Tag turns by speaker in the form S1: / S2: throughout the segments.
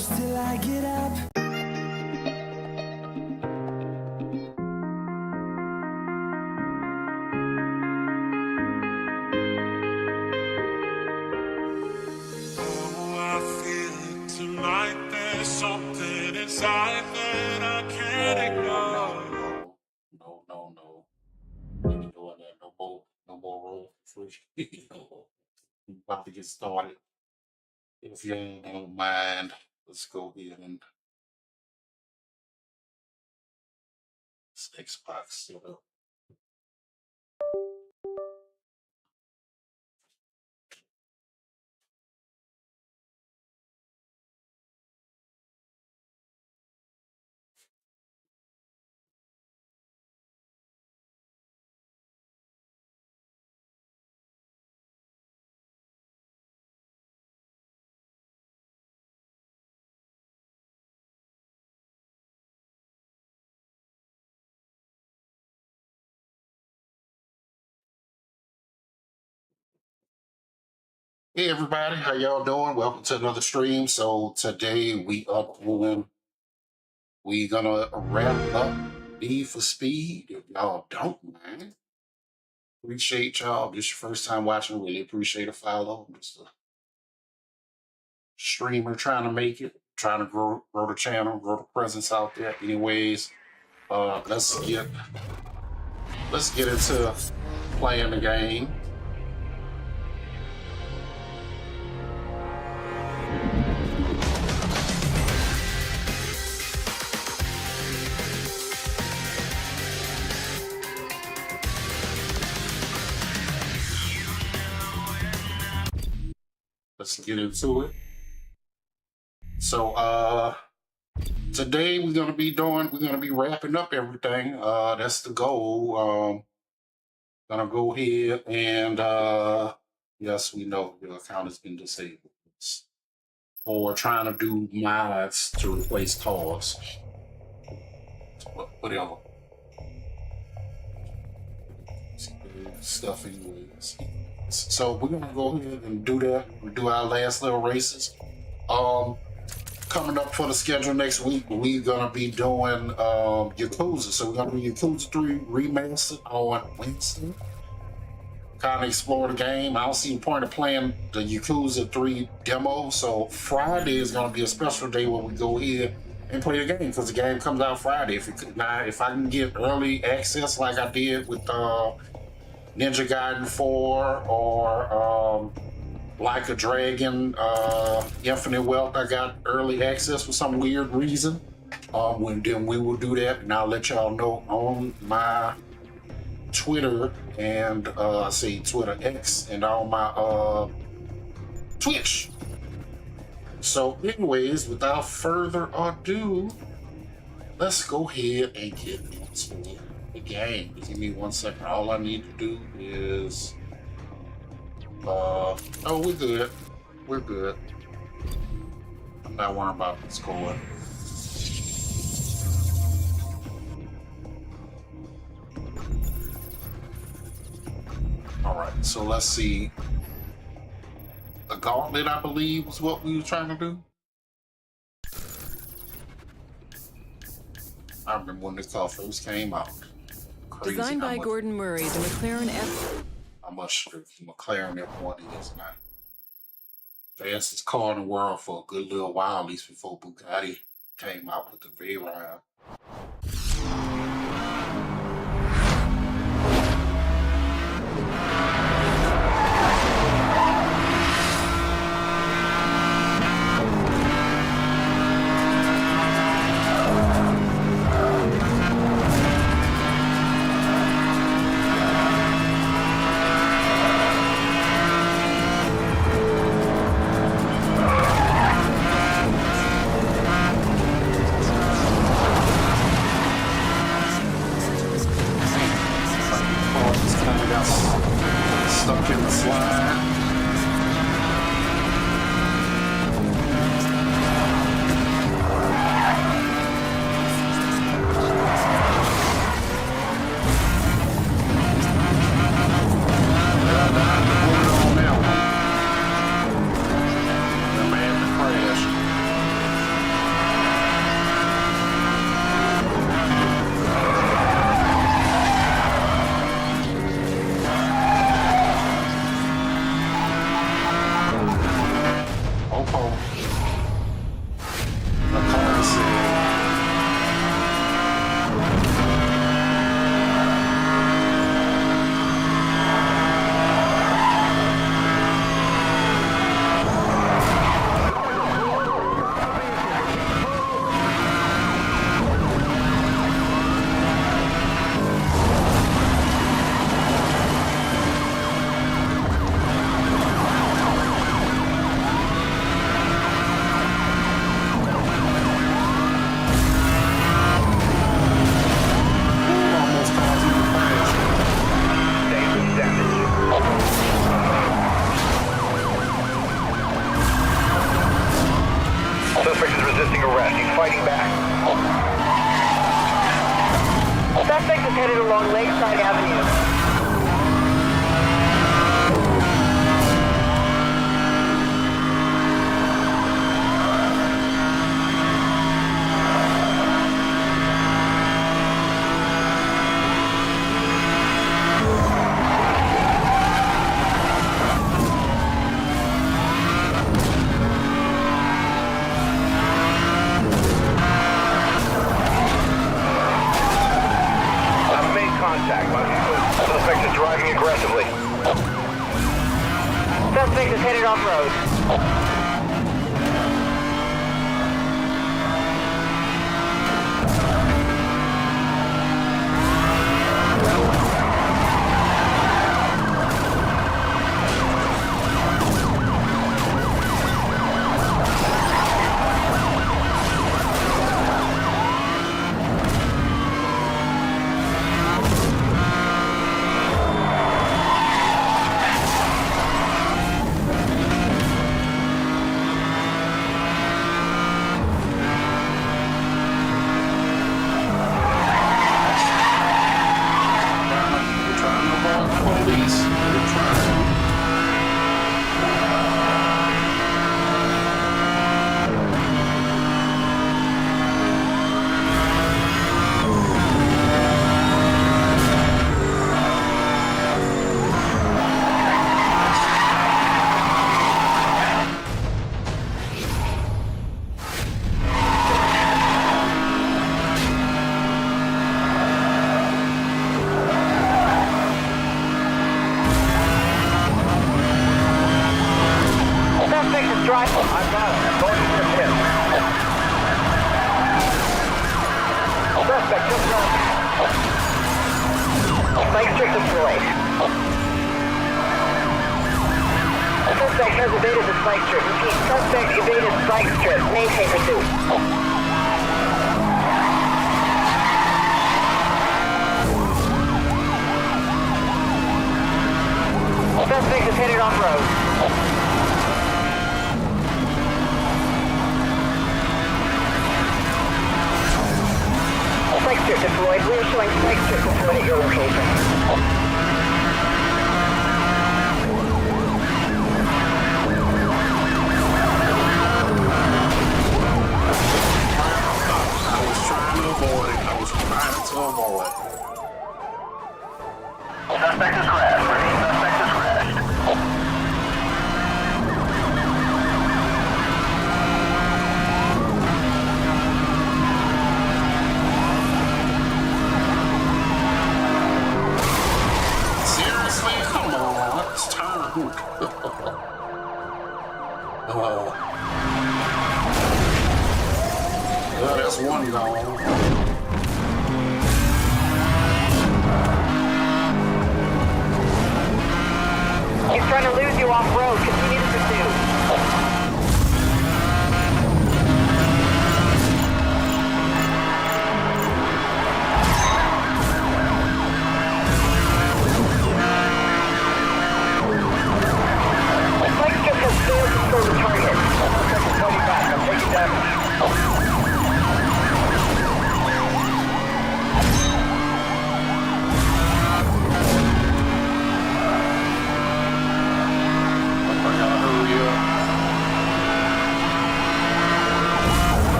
S1: close till I get up.
S2: Tonight there's something inside that I can't ignore. No. We ain't doing that no more. No more roll for free. We about to get started. If you don't mind, let's go ahead and Xbox set up. Hey everybody, how y'all doing? Welcome to another stream. So today we gonna wrap up Need for Speed. If y'all don't mind, appreciate y'all. This your first time watching, really appreciate a follow. Just a streamer trying to make it, trying to grow the channel, grow the presence out there. Anyways, let's get into playing the game. Let's get into it. So today we're gonna be wrapping up everything. That's the goal. Gonna go ahead and yes, we know your account has been disabled for trying to do mods to replace cars. Whatever. Stuff anyways. So we're gonna go ahead and do that. We'll do our last little races. Coming up for the schedule next week, we're gonna be doing Yakuza. So we're gonna do Yakuza 3 Remastered on Wednesday. Kind of explore the game. I don't see the point of playing the Yakuza 3 demo. So Friday is gonna be a special day where we go here and play the game because the game comes out Friday. If I can get early access like I did with Ninja Gaiden 4 or Like a Dragon, Infinite Wealth, I got early access for some weird reason. Then we will do that, and I'll let y'all know on my Twitter and Twitter X and on my Twitch. So, anyways, without further ado, let's go ahead and get into the game. Just give me 1 second. All I need to do is oh, we're good. We're good. I'm not worrying about the score. All right, so let's see. The gauntlet, I believe, was what we were trying to do. I remember when this car first came out. Crazy.
S3: Designed by Gordon Murray, the McLaren F.
S2: How much the McLaren F1 is now. Fastest car in the world for a good little while, at least before Bugatti came out with the Veyron.
S1: along Lakeside Avenue.
S4: Suspect is driving aggressively.
S1: Suspect is headed off-road. Suspect has evaded the spike strip. Repeat, suspect evaded spike strip. Maintain pursuit. Suspect is headed off-road. Spike strip deployed. We are showing spike strip deployed at your location.
S4: Suspect is crashed. Repeat, suspect is crashed.
S2: Seriously? Come on, it's time. Well, that's one gone.
S1: He's trying to lose you off-road. Continue to pursue. Spike strip has failed to score the target.
S4: Suspect is coming back. I'm taking damage.
S2: I gotta hurry up.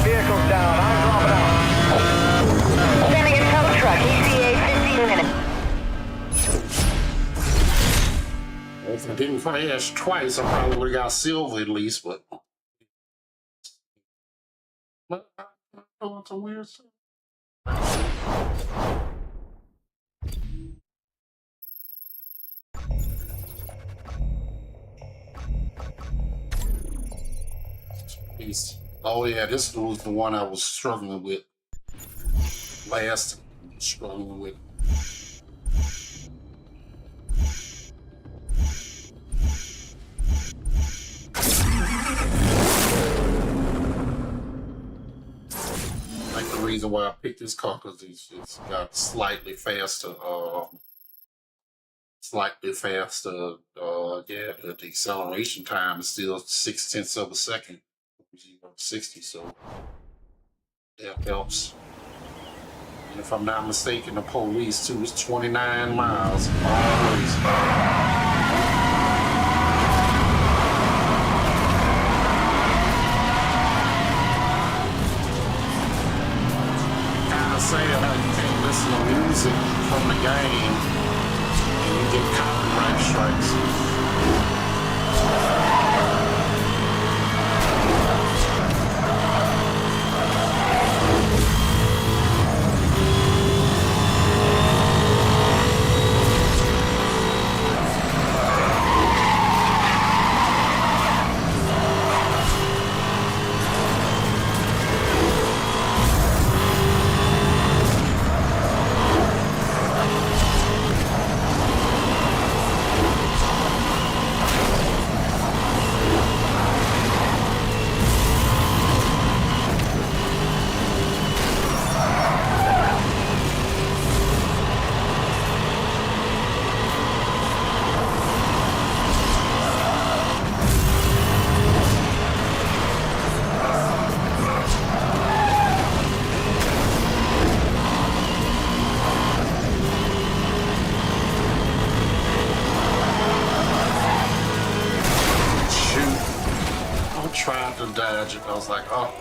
S4: Vehicle's down. I'm dropping out.
S1: Sending a tow truck. ETA 15 minutes.
S2: If I didn't crash twice, I probably would have got silver at least, but. But I'm doing some weird stuff. Jeez. Oh yeah, this was the one I was struggling with last. Struggling with. Like the reason why I picked this car because it's got slightly faster slightly faster. Yeah, the acceleration time is still 6/10 of a second, 60. So that helps. And if I'm not mistaken, the police too is 29 miles always. Kinda sad how you can't listen to music from the game and you get copyright strikes. Tried to dodge it. I was like, oh.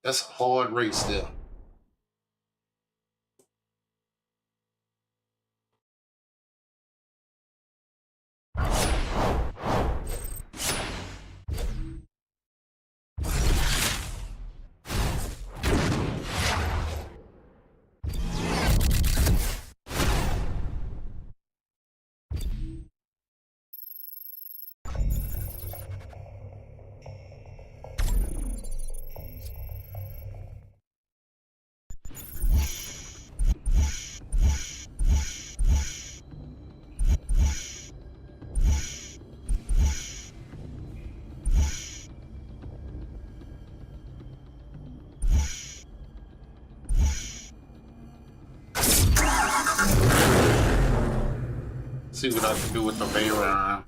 S2: That's a hard race there. See what I can do with the Veyron.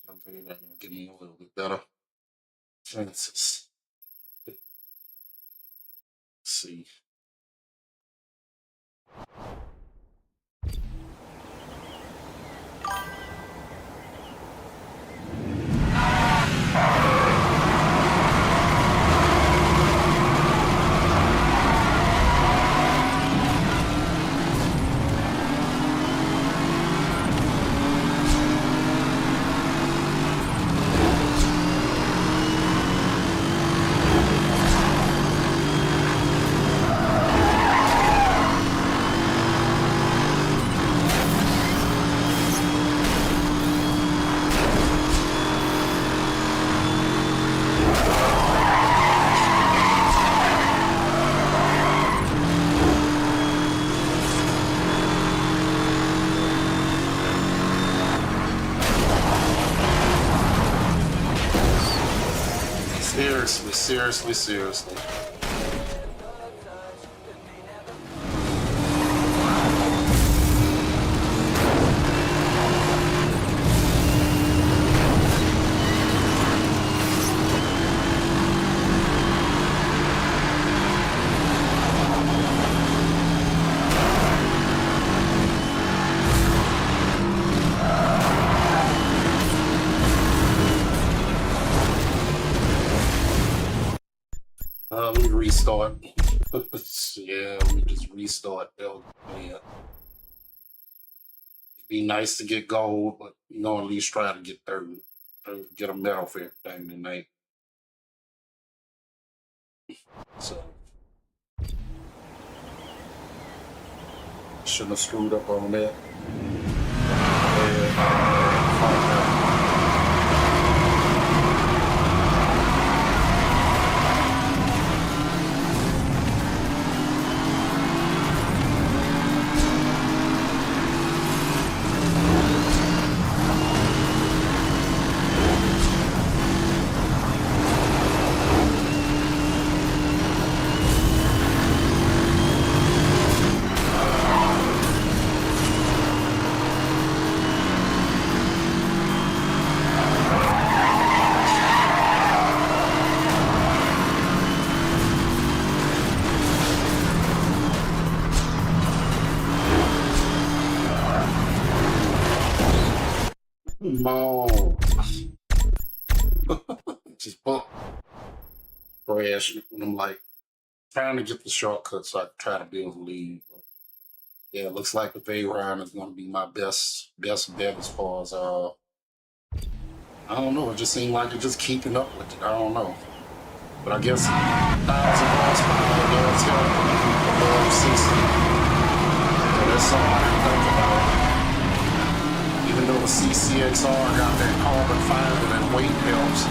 S2: The Veyron give me a little bit better chances. Let's see. Seriously. Let me restart. Yeah, let me just restart. Yeah. It'd be nice to get gold, but at least try to get third. Get a medal for everything tonight. So shouldn't have screwed up on that. No. Just bump crash. And I'm like trying to get the shortcut so I can try to build a lead. But yeah, it looks like the Veyron is going to be my best bet as far as I don't know. It just seemed like it's just keeping up with it. I don't know, but I guess 1,000 horsepower does help above 60. So that's something I can think about. Even though the CCXR got that carbon fiber, that weight helps.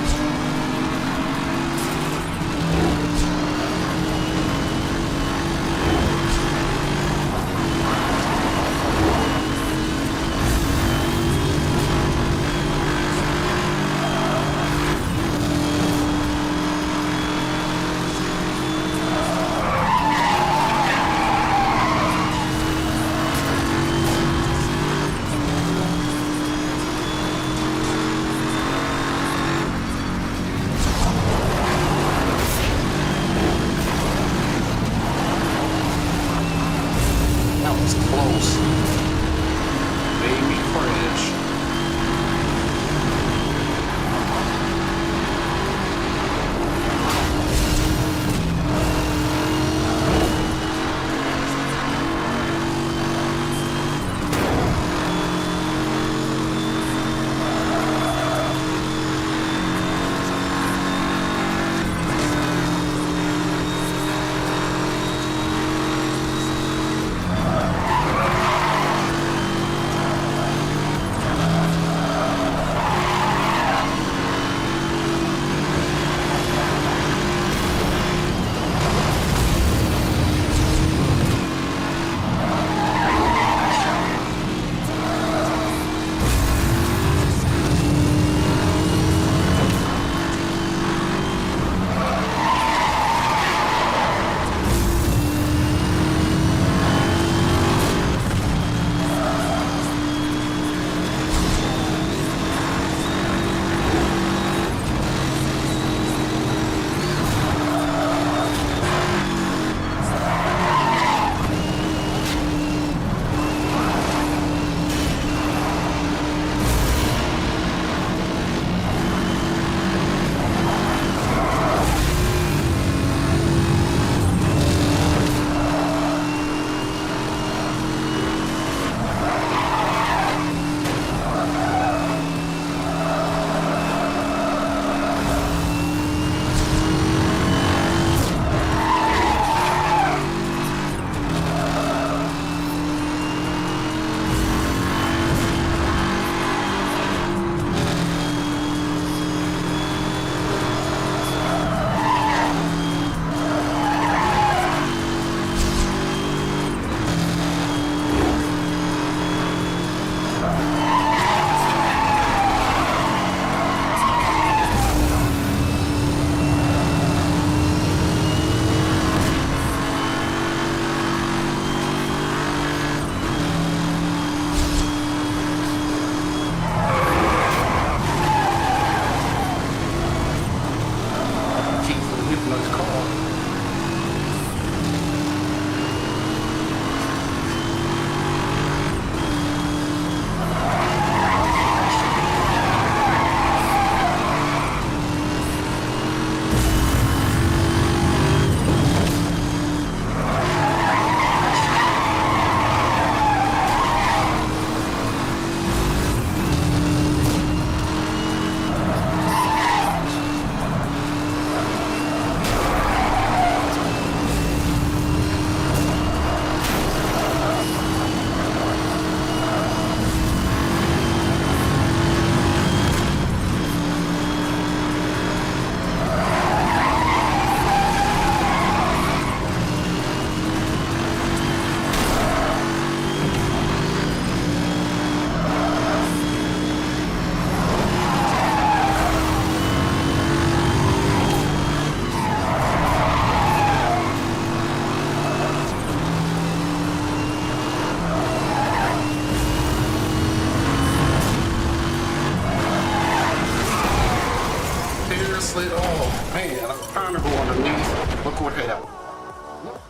S2: Man, I'm trying to go underneath. Look what happened.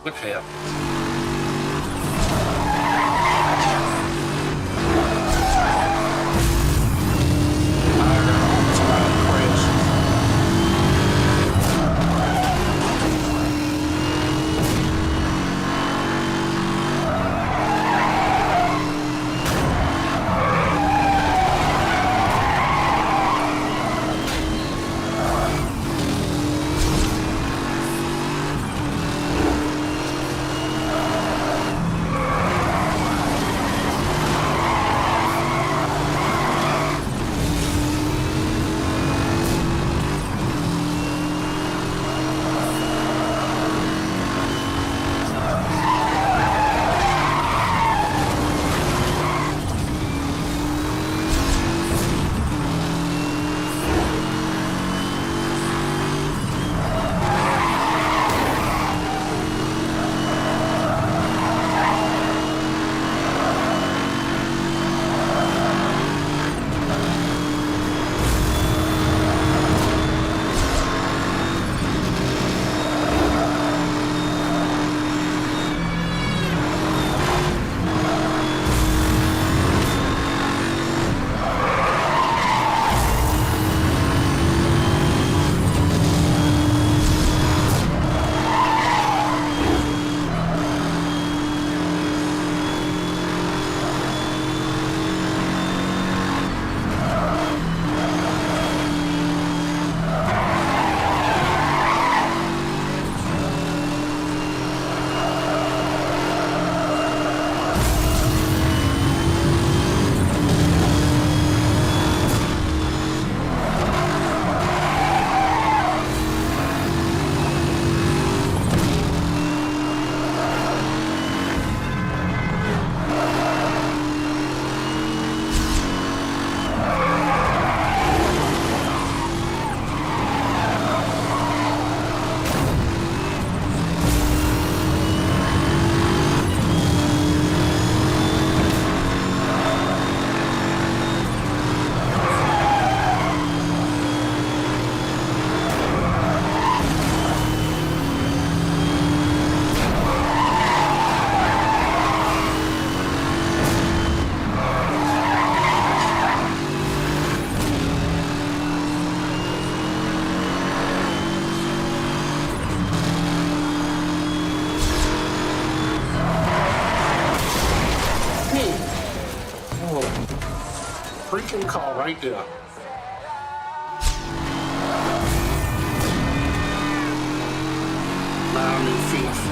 S2: What happened? Freaking car right there. Now I'm in fifth.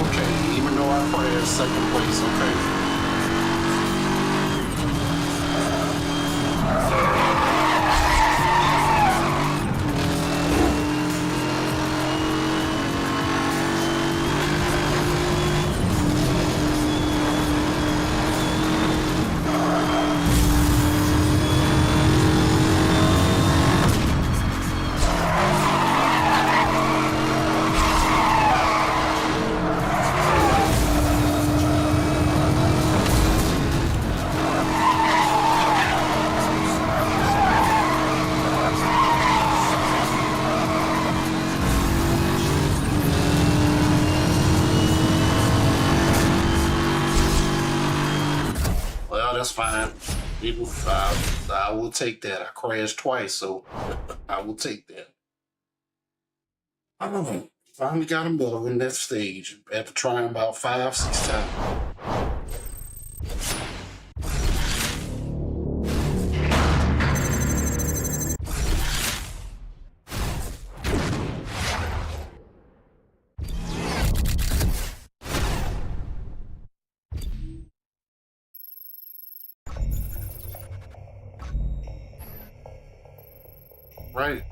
S2: Okay, even though I crashed second place, okay. Well, that's fine. I will take that. I crashed twice, so I will take that. Finally got a medal in that stage after trying about 5-6 times. Right.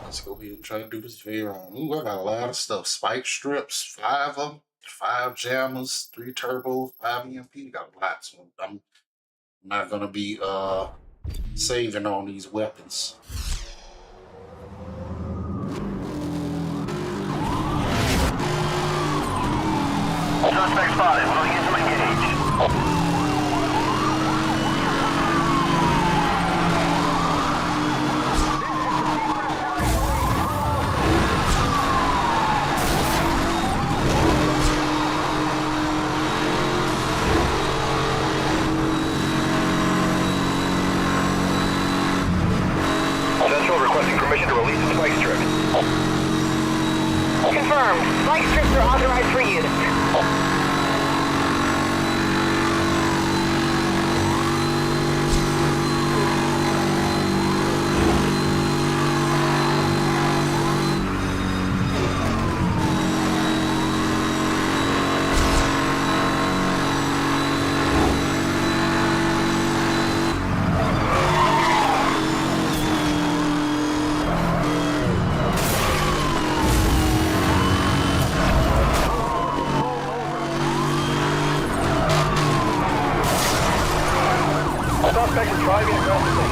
S2: Let's go ahead and try to do this video on. Ooh, I got a lot of stuff. Spike strips, 5 of them, 5 jammers, 3 turbo, 5 EMP. Got a lot, so I'm not gonna be saving on these weapons.
S4: Suspect spotted. We'll use them engaged. Central requesting permission to release the spike strip.
S1: Confirmed. Spike strips are authorized for use.
S4: Suspect is driving aggressively.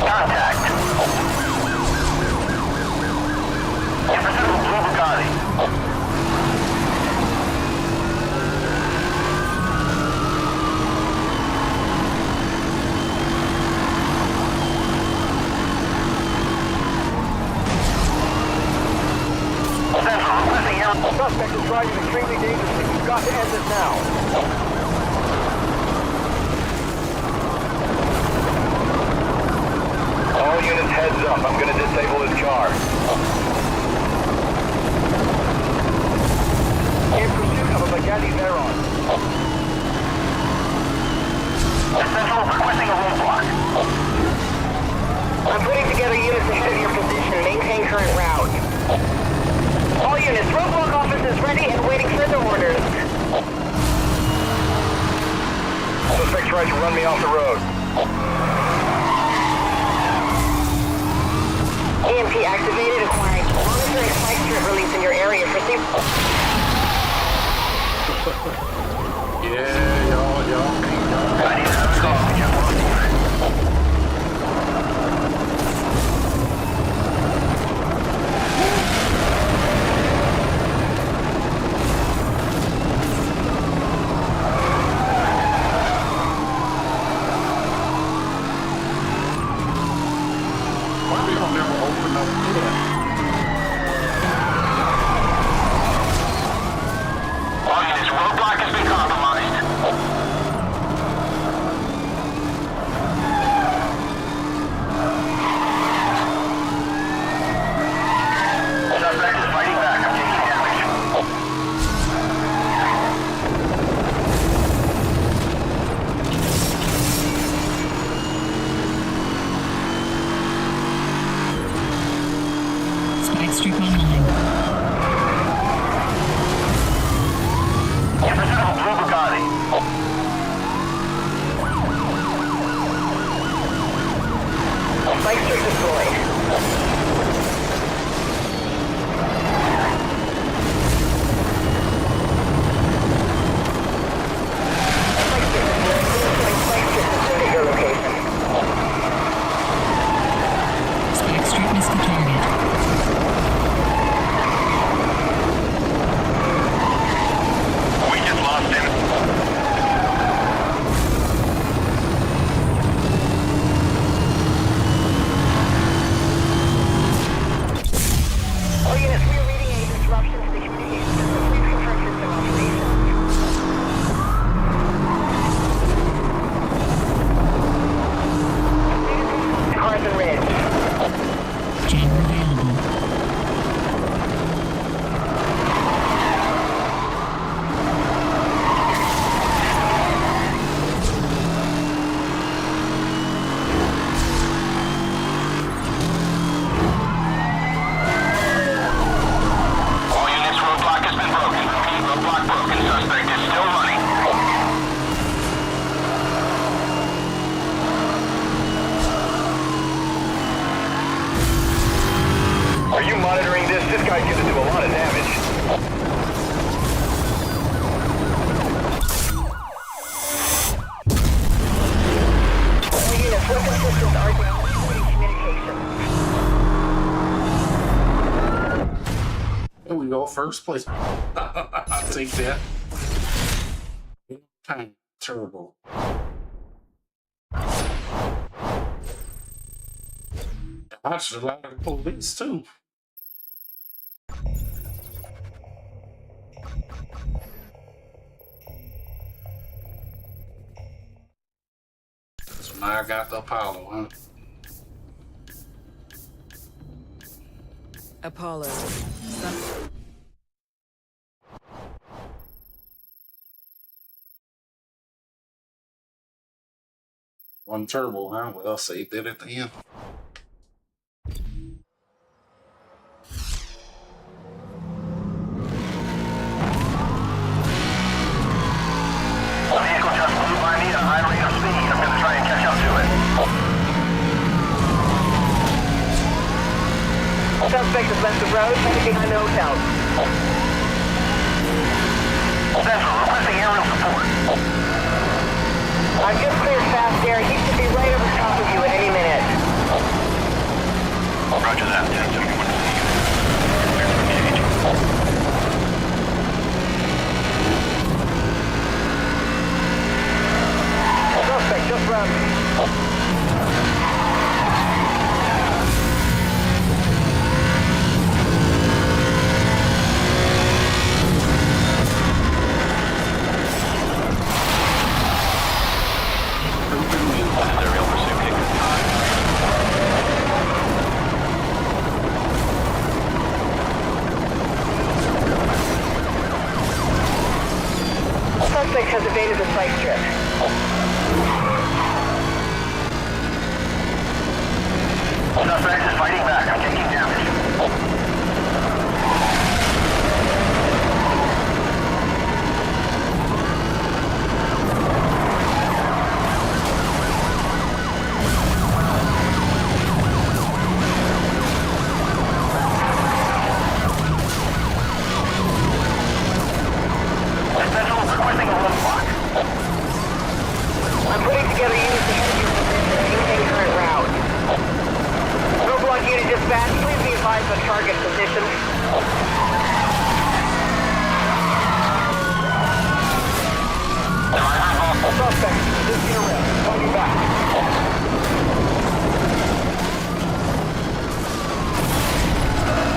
S4: Contact. In pursuit of Blue Bugatti. Central requesting air. Suspect is driving extremely dangerously. We've got to end this now. All units heads up. I'm going to disable this car. In pursuit of a Bugatti Veyron. Central requesting a roadblock.
S1: I'm putting together units ahead of your position. Maintain current route. All units, roadblock office is ready and waiting further orders.
S4: Suspect tried to run me off the road.
S1: EMP activated, acquiring monitoring spike strip release in your area for safety.
S2: Yeah, y'all.
S4: I need another call. Just one more.
S2: Why we don't never open up here?
S4: All units, roadblock has been
S2: go first place. I'll take that. Time turbo. Dodged a lot of the police too. So now I got the Apollo, huh?
S3: Apollo.
S2: One turbo, huh? Well, saved it at the end.
S4: The vehicle just flew by me at a high rate of speed. I'm going to try and catch up to it.
S1: Suspect has left the road, headed behind the hotel.
S4: Central, requesting aerial support.
S1: I've just cleared fast air. He should be right over top of you at any minute.
S4: Roger that. 10-71.
S1: Suspect just rounded.
S4: Aerial pursuit kick at time.
S1: Suspect has evaded the spike strip.
S4: Suspect is fighting back. I'm taking damage. Central, requesting a roadblock.
S1: I'm putting together units to help you maintain current route. Roadblock unit dispatch, please be advised on target position. Suspect, this is your rep. Call you back.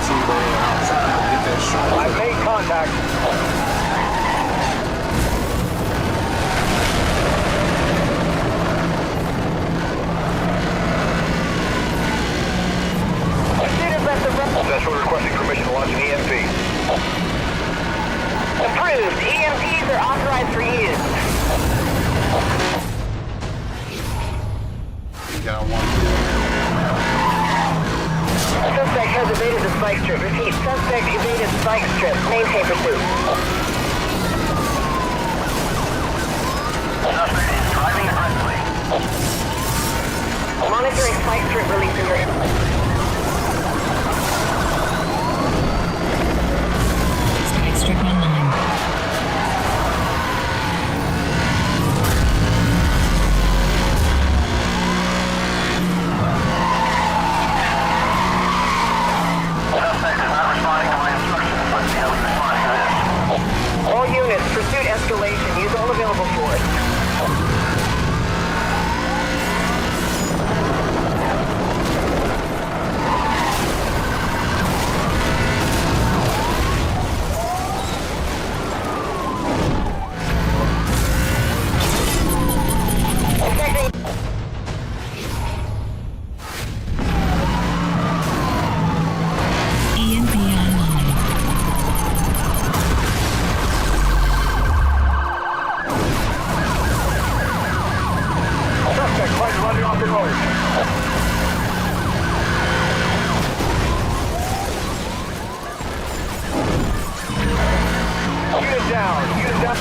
S2: Too bad. I was trying to get that shot.
S4: I've made contact.
S1: Student left the road.
S4: Central requesting permission to launch an EMP.
S1: Approved. EMPs are authorized for use.
S2: You got one.
S1: Suspect has evaded the spike strip. Repeat, suspect evaded spike strip. Maintain pursuit.
S4: Suspect is driving aggressively.
S1: Monitoring spike strip release in your...
S5: Spike strip online.
S4: Suspect is not responding to my instructions. Let's see how he responds to this.
S1: All units, pursuit escalation. Use all available force. Detecting...
S5: EMP online.
S4: Suspect tries running off the road. Unit down. Unit down.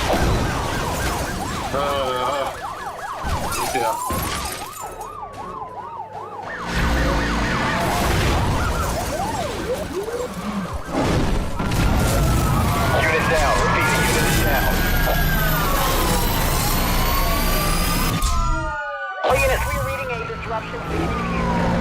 S2: Yeah.
S4: Unit down. Repeating. Unit is down.
S1: All units, we are reading a disruption to the communication.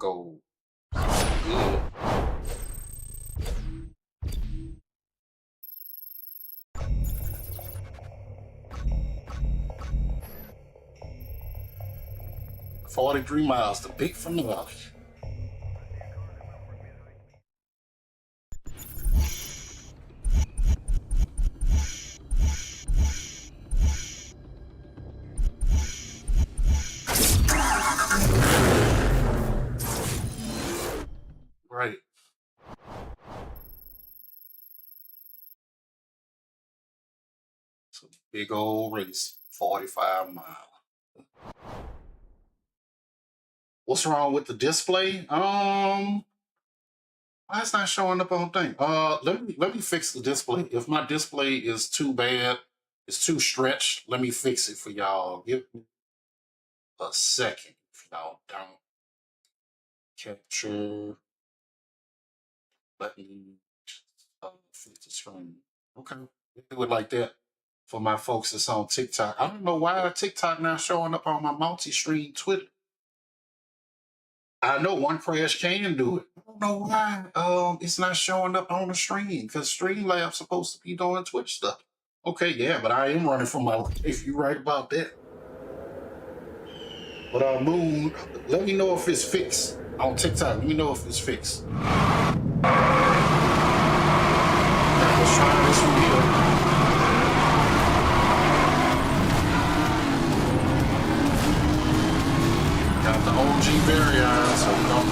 S2: go. Yeah. $43 miles to Big Finale. Right. So big old race, 45 miles. What's wrong with the display? Why it's not showing up on thing? Let me fix the display. If my display is too bad, it's too stretched, let me fix it for y'all. Give me a second. If y'all don't capture, let me fix the screen. Okay, do it like that for my folks that's on TikTok. I don't know why TikTok not showing up on my multi-stream Twitter. I know one crash can do it. I don't know why it's not showing up on the stream because Streamlab's supposed to be doing Twitch stuff. Okay, yeah, but I am running from my life. If you're right about that. But Moon, let me know if it's fixed on TikTok. Let me know if it's fixed. Let's try this one here. Got the OG variant, so we don't.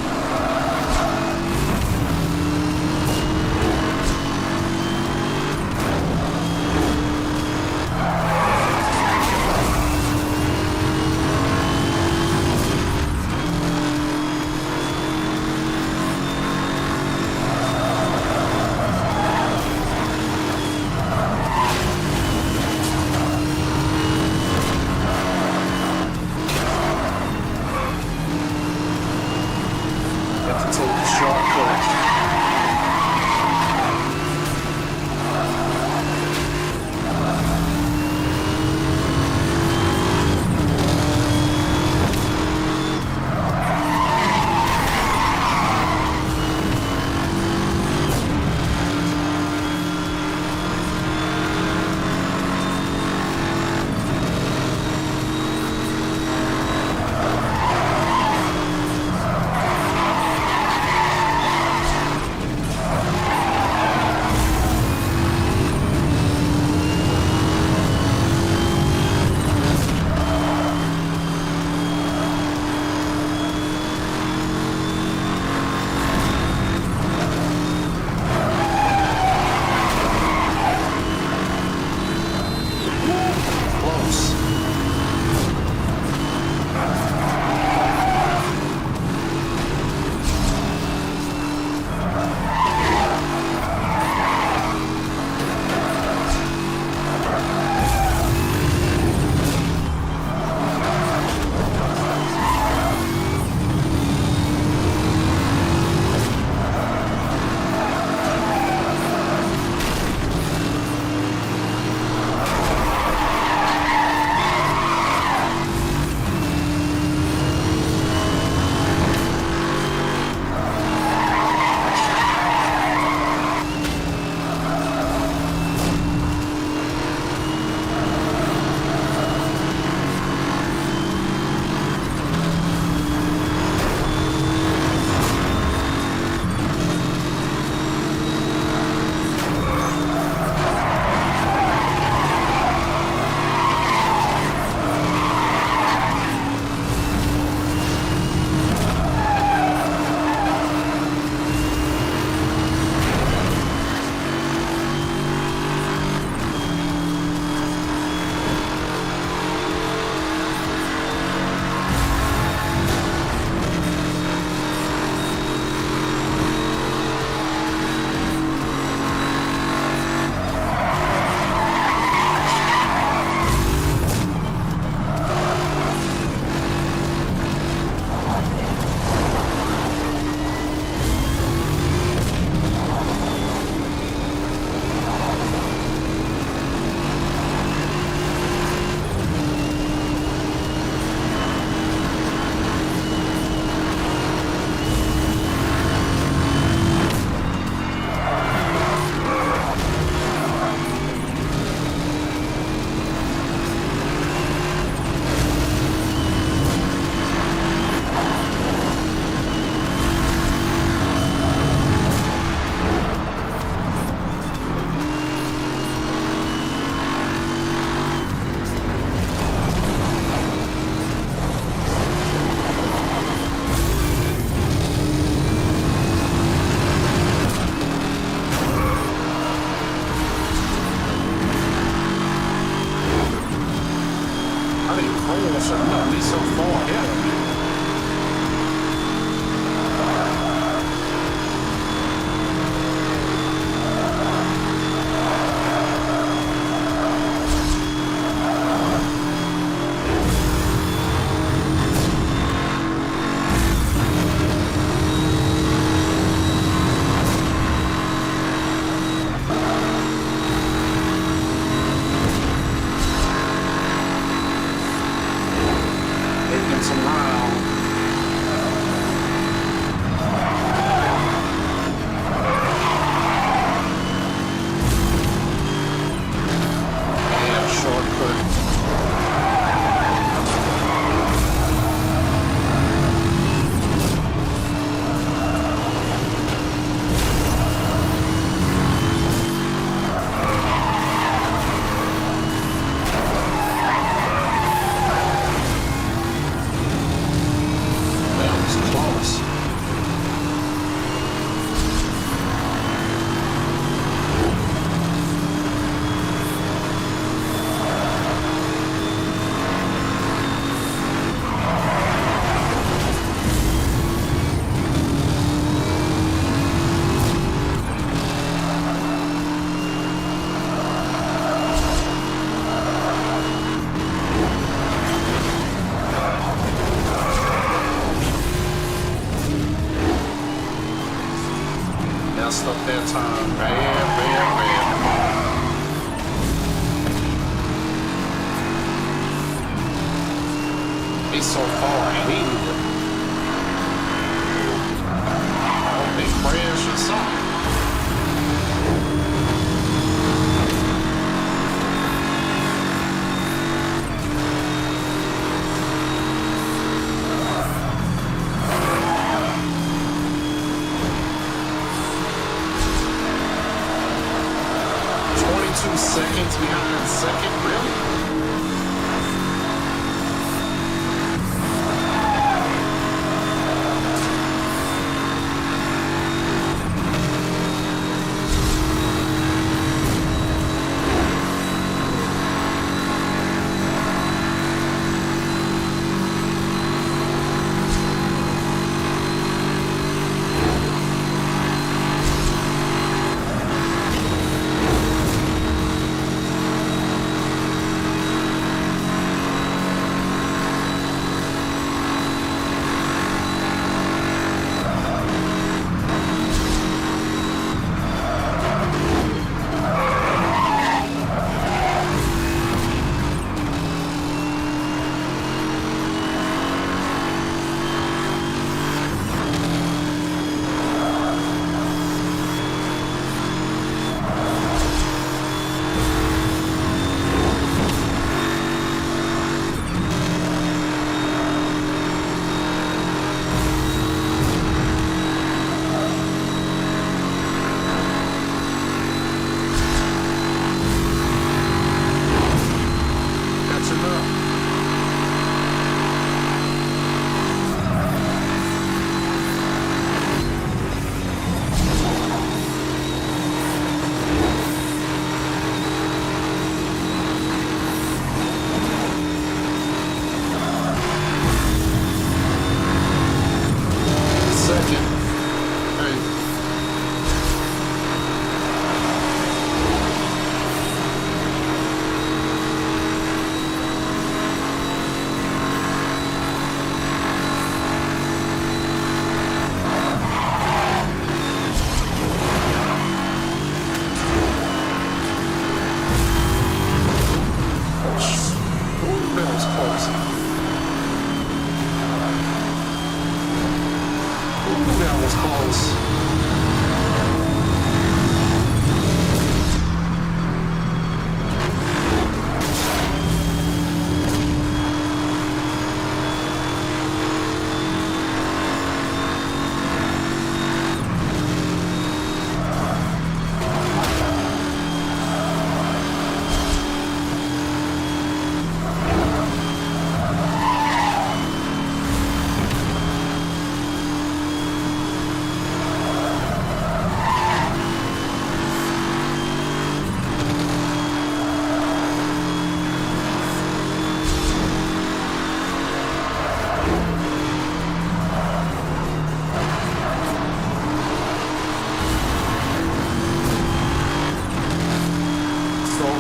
S2: closer. You got me so far ahead of me. Making some ground. Yeah, shortcut. That was close. Messed up that time. Bad, bad, bad. He's so far ahead. I hope they crash or something. Seconds behind second, really?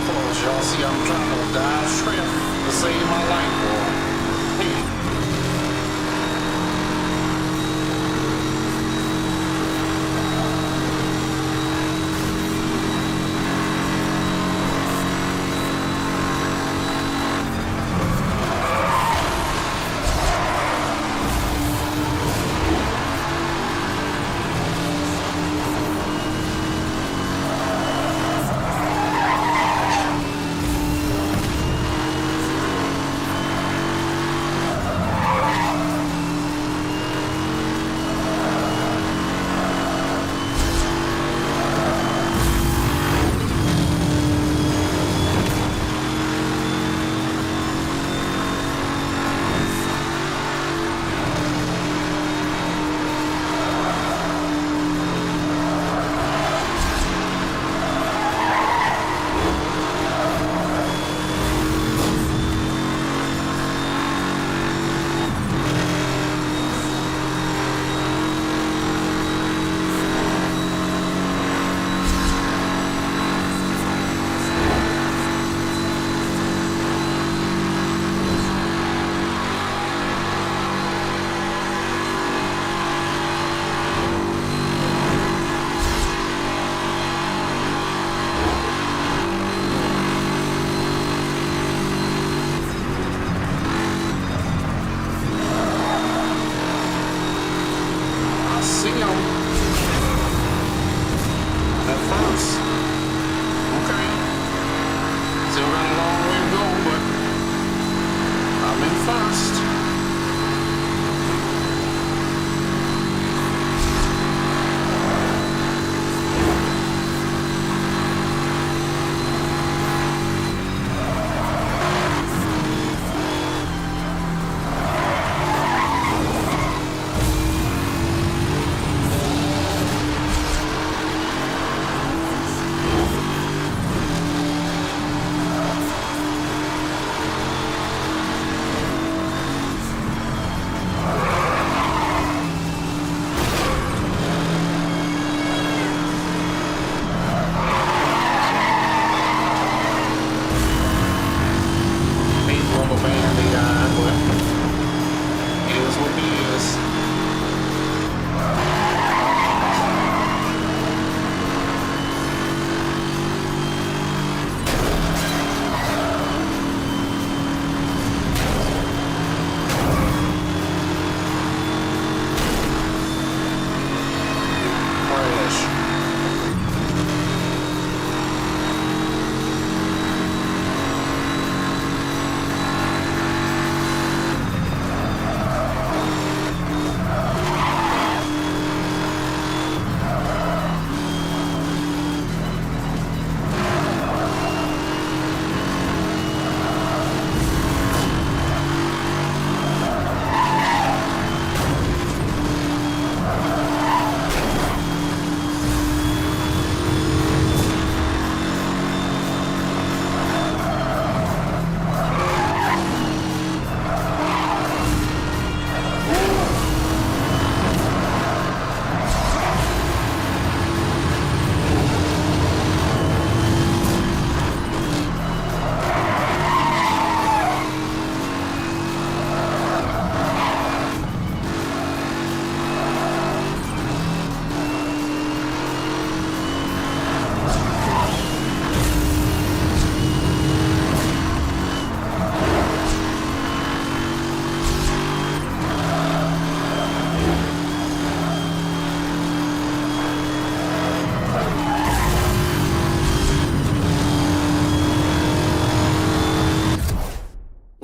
S2: close, y'all. See, I'm trying to dive straight to save my life, boy. Hey.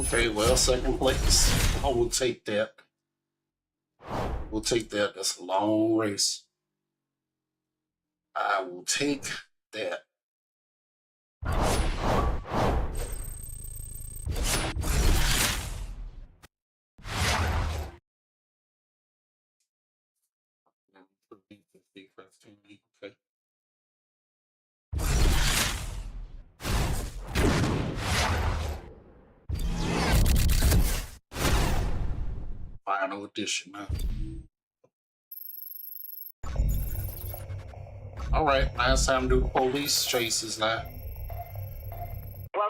S2: Okay, well, second place. I will take that. We'll take that. That's a long race. I will take that. Okay. Final edition, man. All right, now it's time to do the police chases now.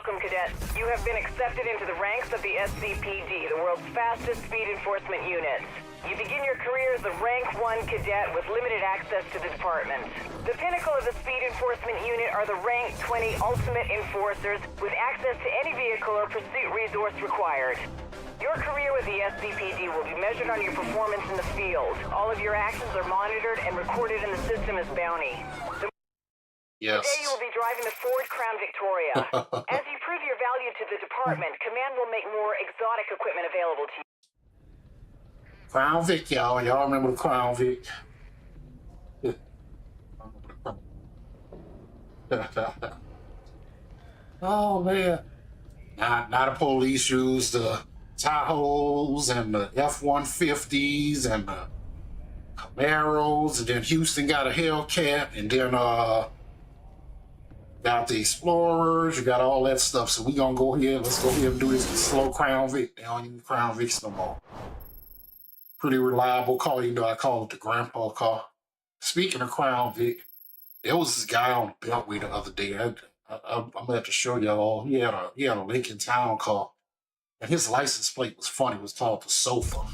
S1: Welcome, Cadet. You have been accepted into the ranks of the SCPD, the world's fastest speed enforcement unit. You begin your career as a Rank 1 Cadet with limited access to the department. The pinnacle of the speed enforcement unit are the Rank 20 Ultimate Enforcers with access to any vehicle or pursuit resource required. Your career with the SCPD will be measured on your performance in the field. All of your actions are monitored and recorded in the system as bounty.
S2: Yes.
S1: Today you will be driving the Ford Crown Victoria. As you prove your value to the department, Command will make more exotic equipment available to you.
S2: Crown Vic, y'all. Y'all remember the Crown Vic? Oh, man. Now the police use the Tahoes and the F-150s and the Camaros, and then Houston got a Hellcat, and then got the Explorers, you got all that stuff. So we gonna go ahead, let's go ahead and do this slow Crown Vic. They don't use Crown Vics no more. Pretty reliable car, you know, I call it the grandpa car. Speaking of Crown Vic, there was this guy on the Beltway the other day. I'm gonna have to show y'all. He had a Lincoln Town car, and his license plate was funny. It was called the Sofa.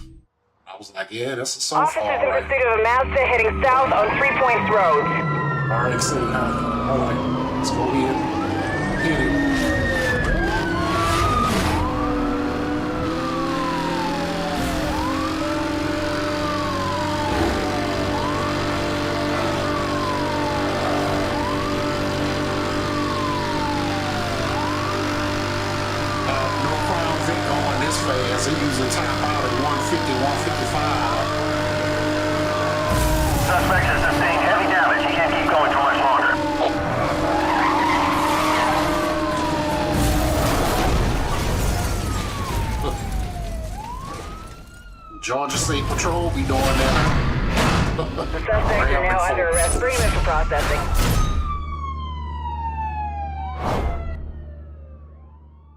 S2: I was like, yeah, that's a Sofa.
S1: Officers
S2: all
S1: in
S2: right.
S1: pursuit of a Mazda heading south on 3 Points Road.
S2: All right, so now, all right, let's go ahead. Hit it. Fast. He usually top out at 150, 155.
S4: Suspect has sustained heavy damage. He can't keep going too much longer.
S2: Georgia State Patrol be doing that.
S1: The suspects are now under arrest. Bring them in for processing.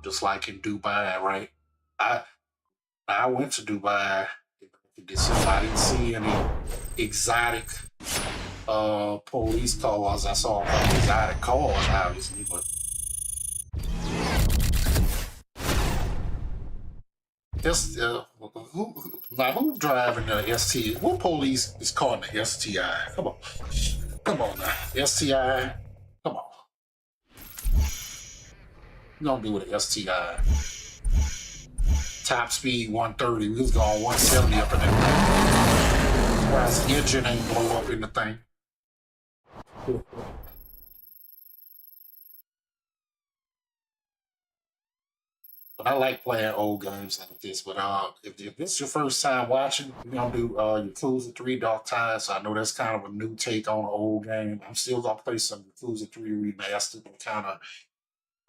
S2: Just like in Dubai, right? I went to Dubai. I didn't see any exotic police cars. I saw exotic cars, obviously, but this who's driving the ST? What police is calling the STI? Come on now, STI. Come on. You gonna do with the STI? Top speed 130. We was going 170 up in that thing. Why his engine ain't blow up in the thing? But I like playing old games like this. But if this is your first time watching, we're gonna do Yakuza 3 Dark Tides. So I know that's kind of a new take on an old game. I'm still gonna play some Yakuza 3 Remastered and kind of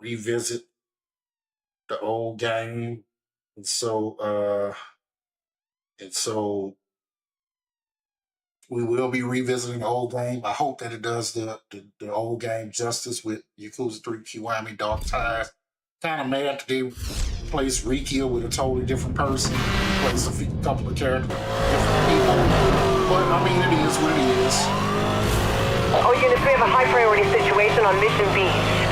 S2: revisit the old game. And so we will be revisiting the old game. I hope that it does the old game justice with Yakuza 3 Kiwami Dark Tides. Kind of mad that they replaced Rikia with a totally different person. Replaced a couple of characters, different people. But I mean, it is what it is.
S1: All units, we have a high priority situation on Mission Beach.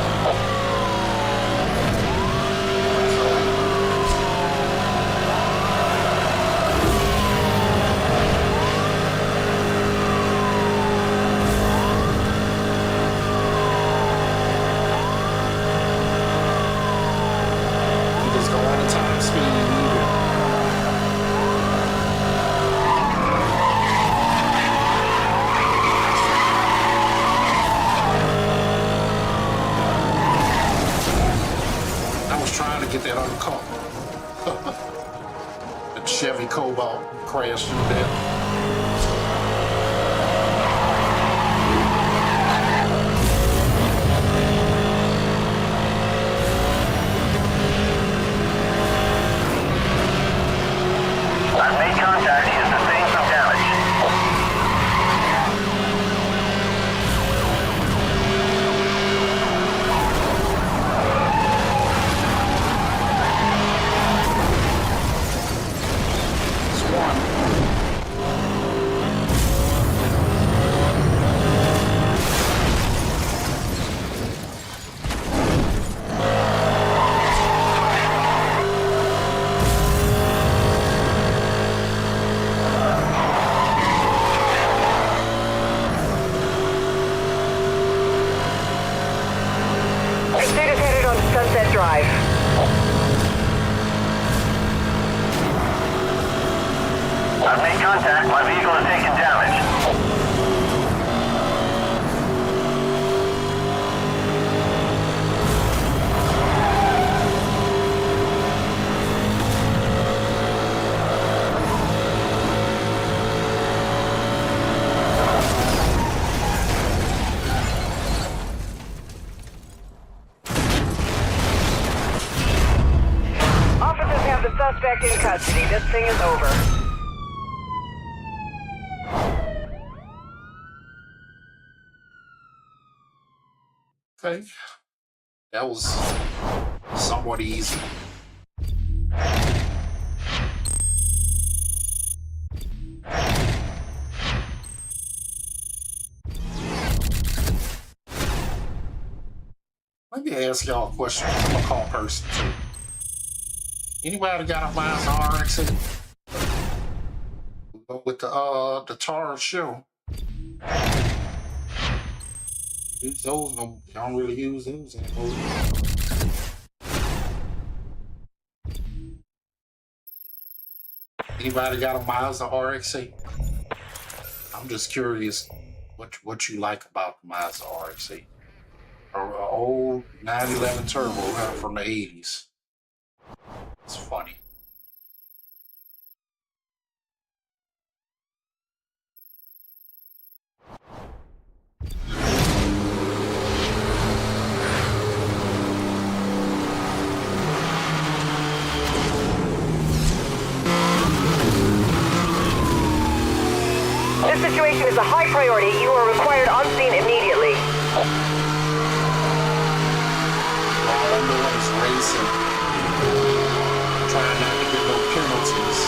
S2: Get that other car. The Chevy Cobalt crashed through that.
S4: I've made contact. He has sustained some damage.
S1: drive.
S4: I've made contact. My vehicle has taken damage.
S1: Officers have the suspect in custody. This thing is over.
S2: Okay. That was somewhat easy. Let me ask y'all a question. I'm a call person too. Anybody got a Mazda RX? We'll go with the Tar show. Use those. No, don't really use those anymore. Anybody got a Mazda RX-8? I'm just curious what you like about the Mazda RX-8. Or an old 911 Turbo from the 80s. It's funny.
S1: This situation is a high priority. You are required on scene immediately.
S2: All I'm doing is racing. Trying not to get no penalties.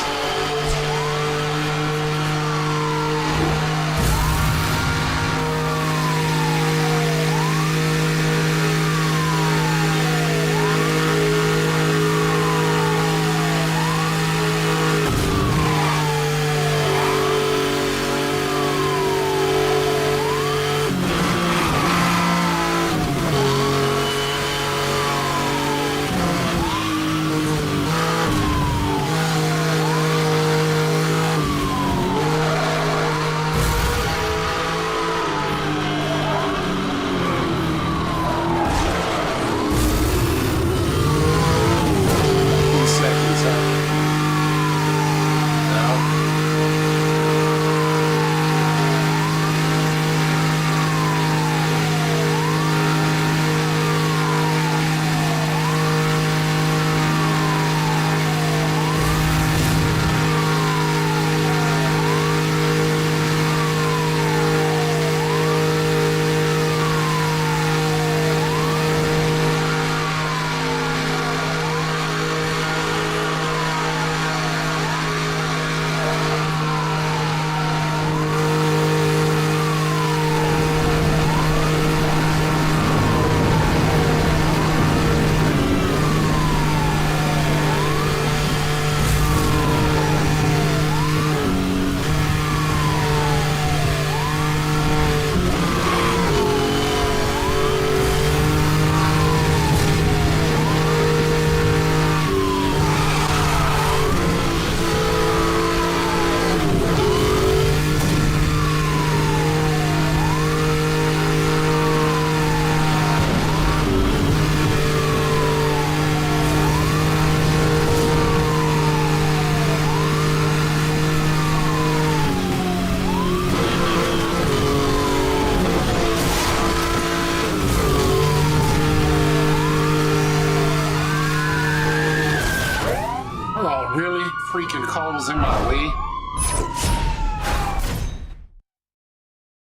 S2: Freaking cars in my way.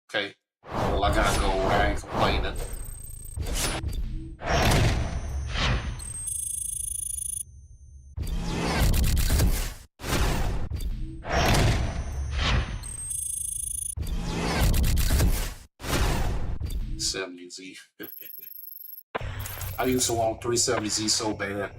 S2: Okay, well I gotta go. I ain't complaining. $370Z. I used to want $370Z so bad.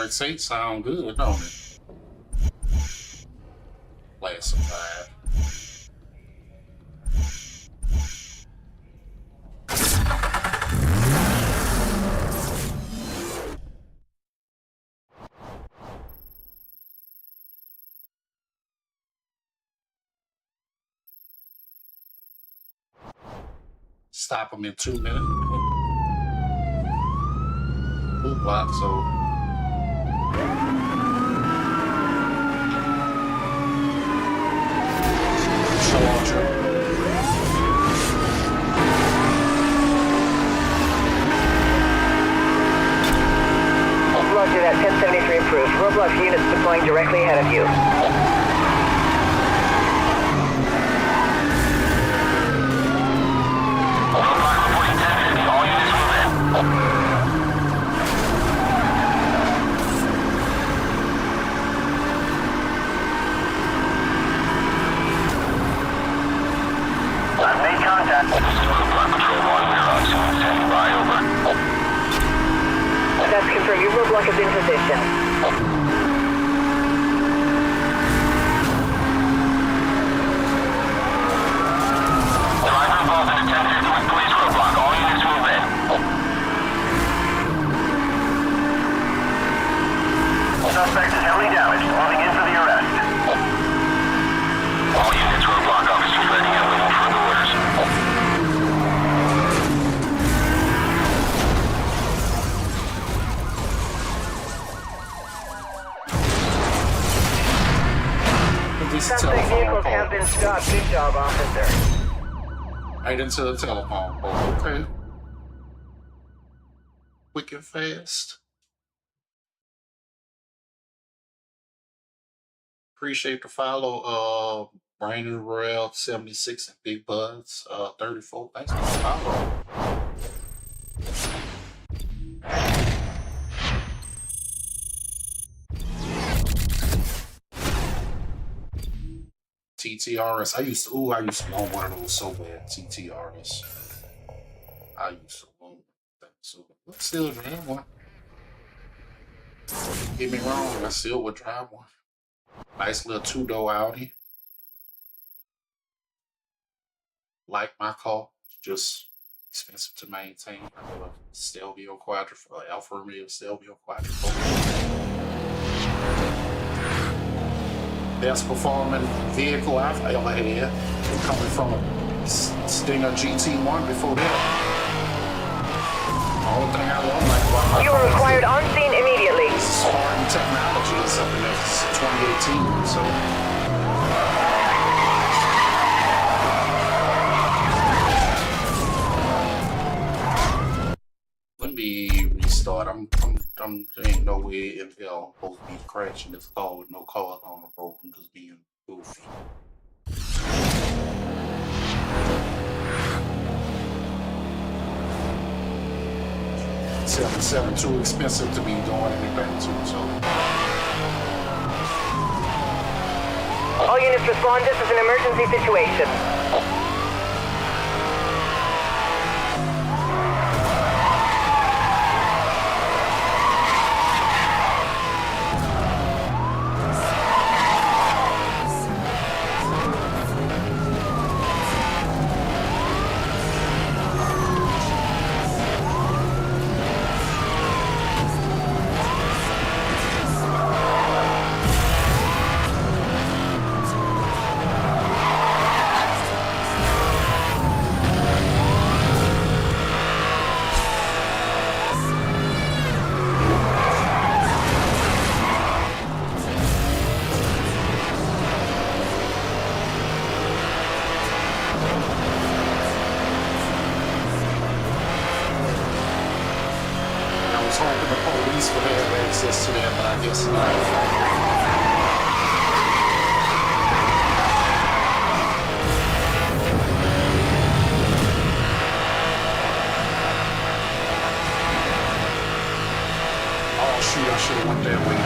S2: Dark 8 sound good, don't it? Classified. Stop them in 2 minutes. Blue block, so. Soldier.
S1: Roger that, 1073 approved. Roadblock units deploying directly ahead of you.
S4: I've made contact.
S1: That's confirmed. Your roadblock is in position.
S4: Driver involved in a 1051 police roadblock. All units move in. Suspect is heavily damaged. Moving in for the arrest. All units roadblock officers ready and waiting for the orders.
S1: Suspect vehicles have been stopped. Good job, officer.
S2: Right into the telephone pole. Okay. Quick and fast. Appreciate the follow. Brandon Royale 76 and Big Buds 34. Thanks for the follow. TTRS. I used to want one of those so bad. TTRS. I used to want that so bad. Still drive one. Get me wrong, I still would drive one. Nice little two-door Audi. Like my car, it's just expensive to maintain. I have a Stelvio Quadrifour, Alfa Romeo Stelvio Quadrifour. Best performing vehicle I've ever had, coming from a Stinger GT1 before that. The only thing I don't like about my
S1: You
S2: car
S1: are
S2: is
S1: required on scene immediately.
S2: Spartan technology is something that's 2018, so. Let me restart. There ain't no way in hell I'm supposed to be crashing this car with no cars on the road. I'm just being goofy. 7.7 too expensive to be doing anything to, so.
S1: All units respond. This is an emergency situation.
S2: Access to that, but I guess not. Oh shoot, I should have went that way.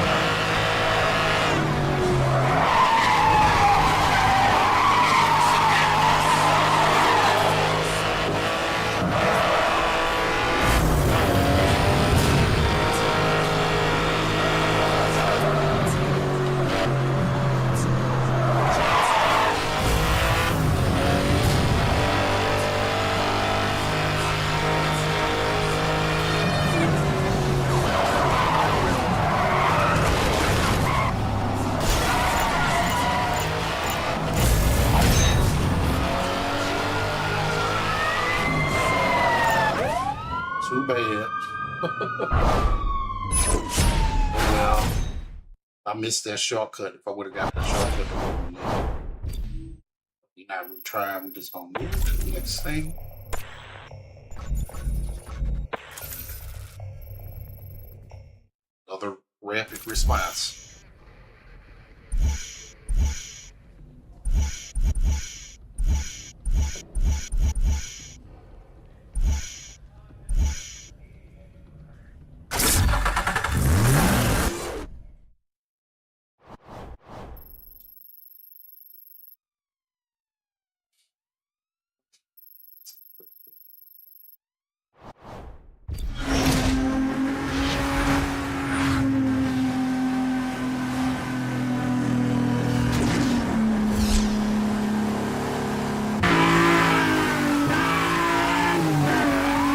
S2: too bad. Well, I missed that shortcut. If I would have got that shortcut, we're not retrying. We're just gonna move to the next thing. Another rapid response.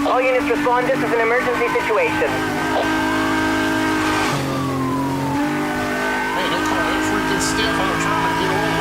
S1: All units respond. This is an emergency situation.
S2: Man, they call that freaking stiff. I'm trying to get over.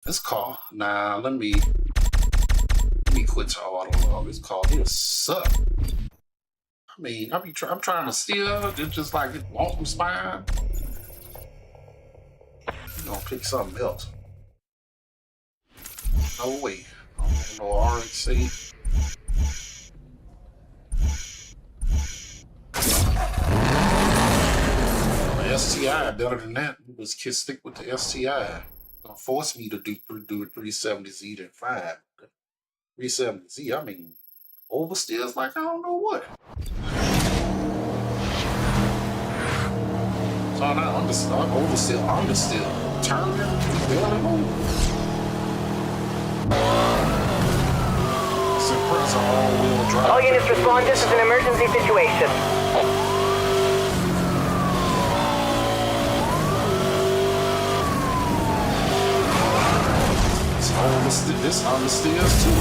S2: This car, nah, let me quit to auto log. This car here suck. I mean, I'm trying to steer, it just like it won't respond. You gonna pick something else. No way. I don't know RXC. The STI better than that. Let's stick with the STI. Gonna force me to do a 370Z than 5. 370Z, I mean, oversteers like I don't know what. So I'm not oversteer, understeer. Turn it, barely move. Suppressor all-wheel drive.
S1: All units respond. This is an emergency situation.
S2: This understeers too.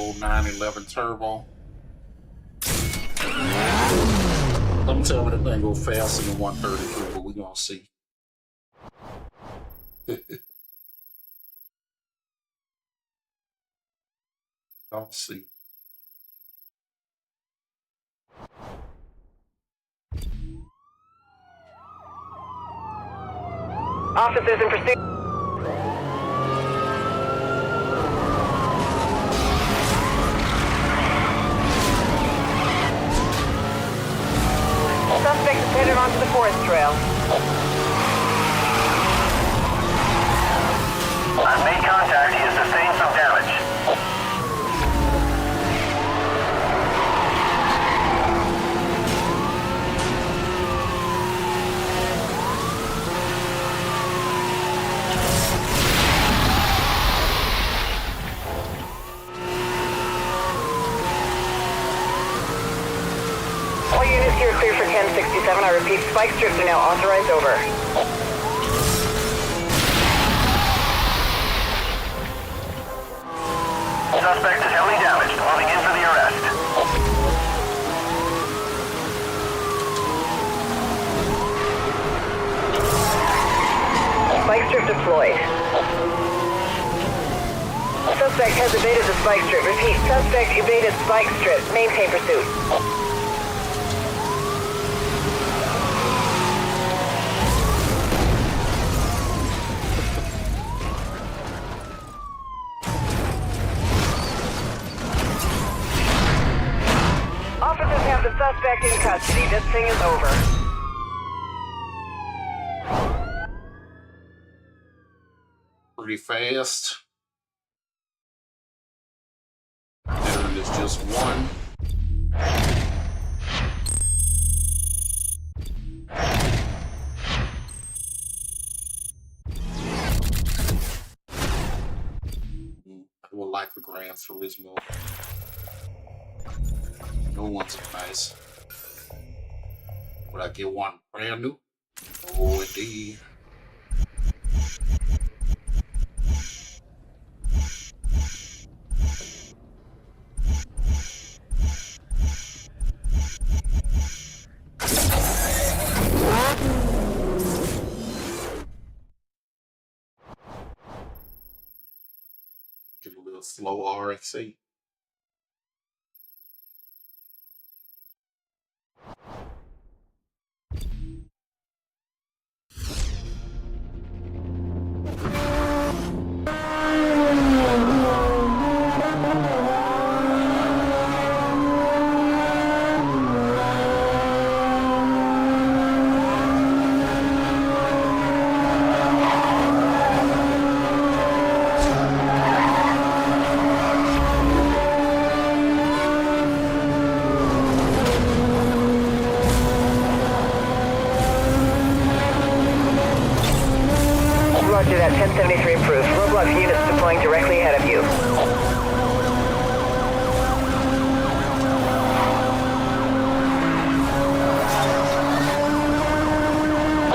S2: old 911 Turbo. Don't tell me that thing go faster than 133, but we gonna see. Gonna see.
S1: Officers in pursuit. Suspect is headed onto the forest trail.
S4: I've made contact. He has sustained some damage.
S1: All units here are clear for 1067. I repeat, spike strips are now authorized. Over.
S4: Suspect is heavily damaged. Moving in for the arrest.
S1: Spike strip deployed. Suspect has evaded the spike strip. Repeat, suspect evaded spike strip. Maintain pursuit. Officers have the suspect in custody. This thing is over.
S2: Pretty fast. There is just one. I would like the Gran Turismo. New ones are nice. Would I get one brand new? Oh, indeed. Get a little slow RXA.
S1: Roger that, 1073 approved. Roadblock units deploying directly ahead of you.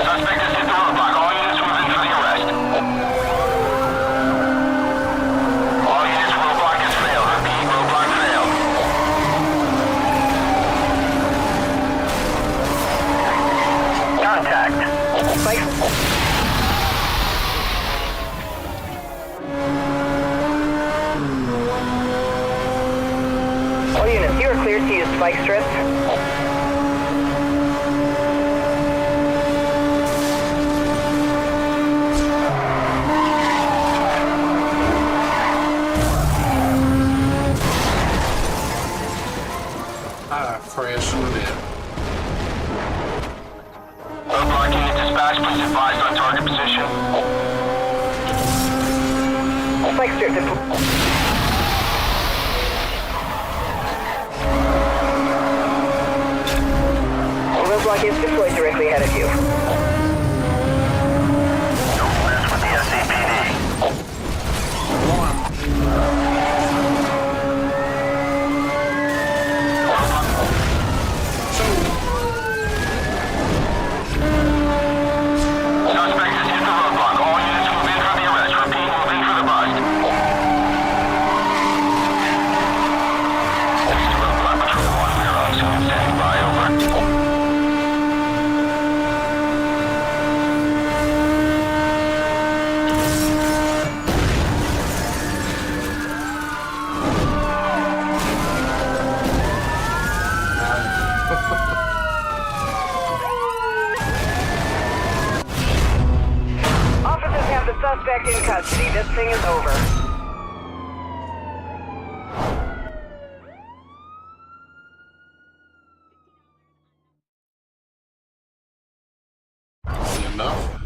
S4: Suspect has hit the roadblock. All units move in for the arrest. All units, roadblock has failed. Repeat, roadblock failed. Contact.
S1: Spike. All units, you are cleared to use spike strips.
S2: Crash into that.
S4: Roadblock unit dispatch, please advise on target position.
S1: Spike strip deployed. Roadblock is deployed directly ahead of you.
S4: Don't mess with the SCPD. Suspect has hit the roadblock. All units move in for the arrest. Repeat, move in for the bust.
S1: suspect in custody. This thing is over.
S2: Enough.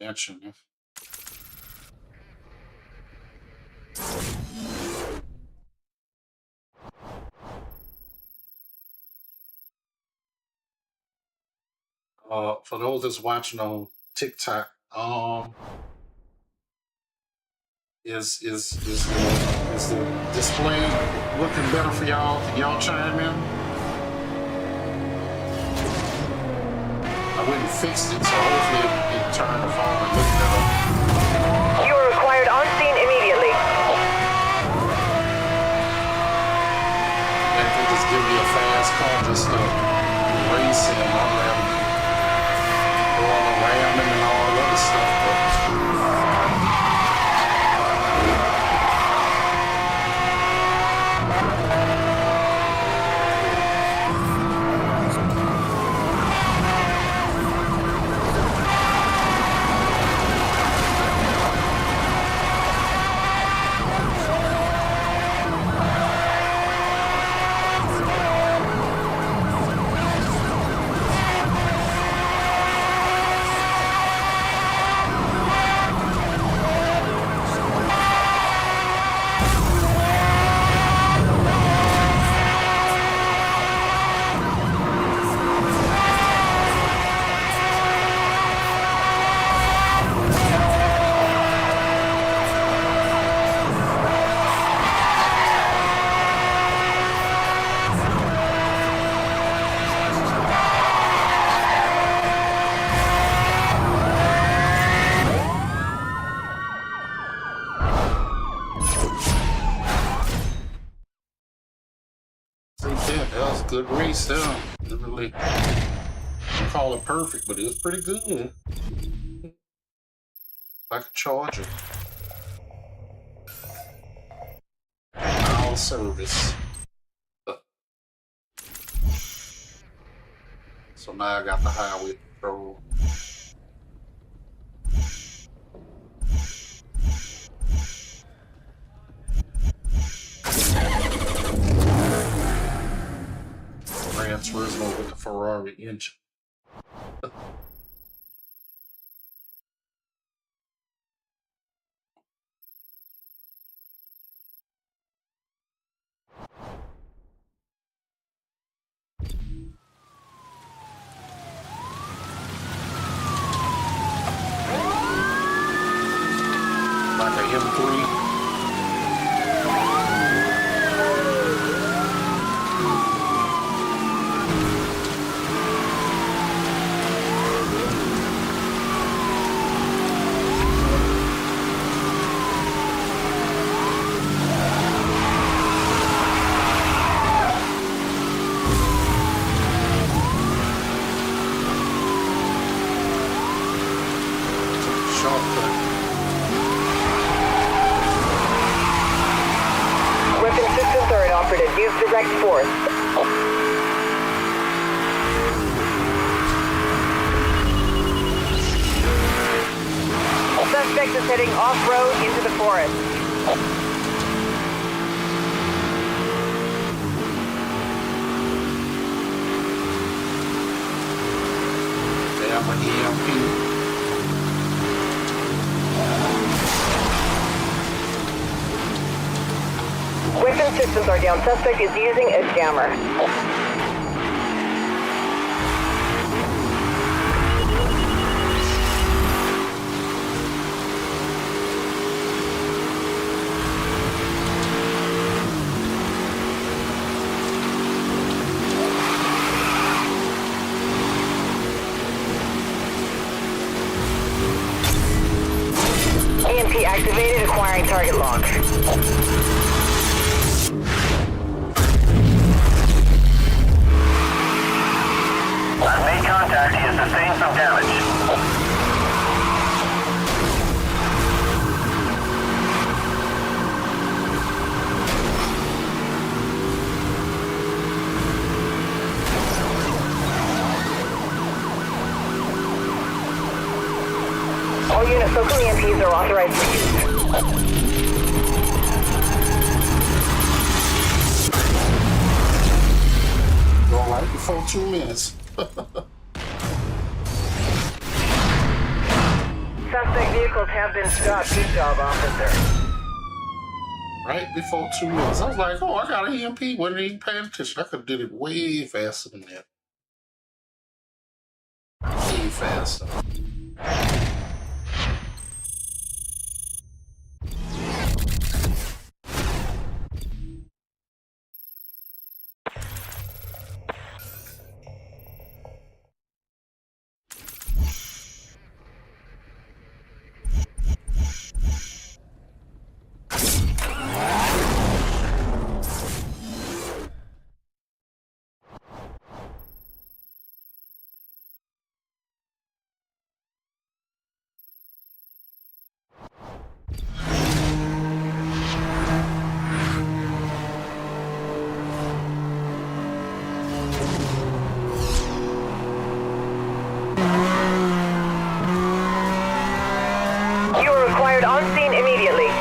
S2: Action. For those that's watching on TikTok, is the display looking better for y'all? Can y'all chime in? I went and fixed it, so hopefully it turned the phone and looked better.
S1: You are required on scene immediately.
S2: And if they just give me a fast call just to race and unram, go on the ramming and all that other stuff, but that was a good race there. Didn't really call it perfect, but it was pretty good. Like a Charger. All service. So now I got the highway patrol. Gran Turismo with the Ferrari engine. Like a M3.
S1: Weapon systems are inoperative. Use direct force. Suspect is heading off-road into the forest.
S2: They have an EMP.
S1: Weapon systems are down. Suspect is using a jammer. EMP activated, acquiring target lock.
S4: I've made contact. He has sustained some damage.
S1: Token EMPs are authorized for use.
S2: All right, before 2 minutes.
S1: Suspect vehicles have been stopped. Good job, officer.
S2: Right before 2 minutes. I was like, oh, I got an EMP. Wasn't even paying attention. I could have did it way faster than that. Way faster.
S1: You are required on scene immediately.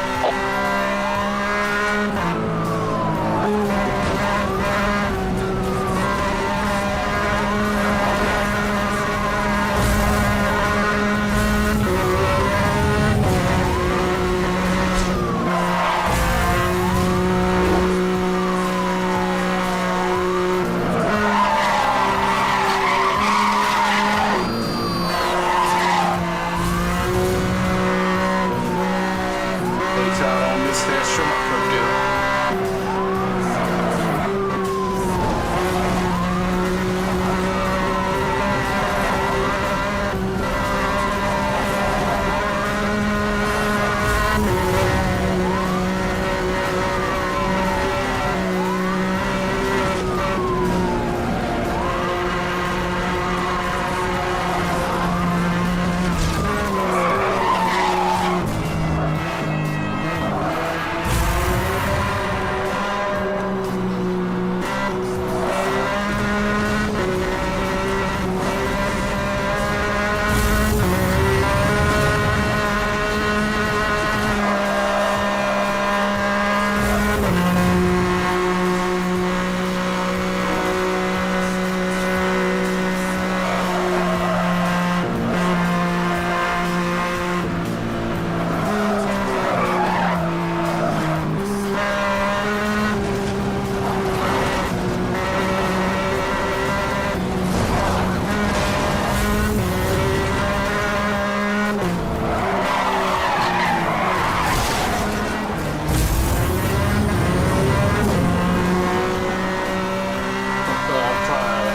S2: They try to miss that shortcut there.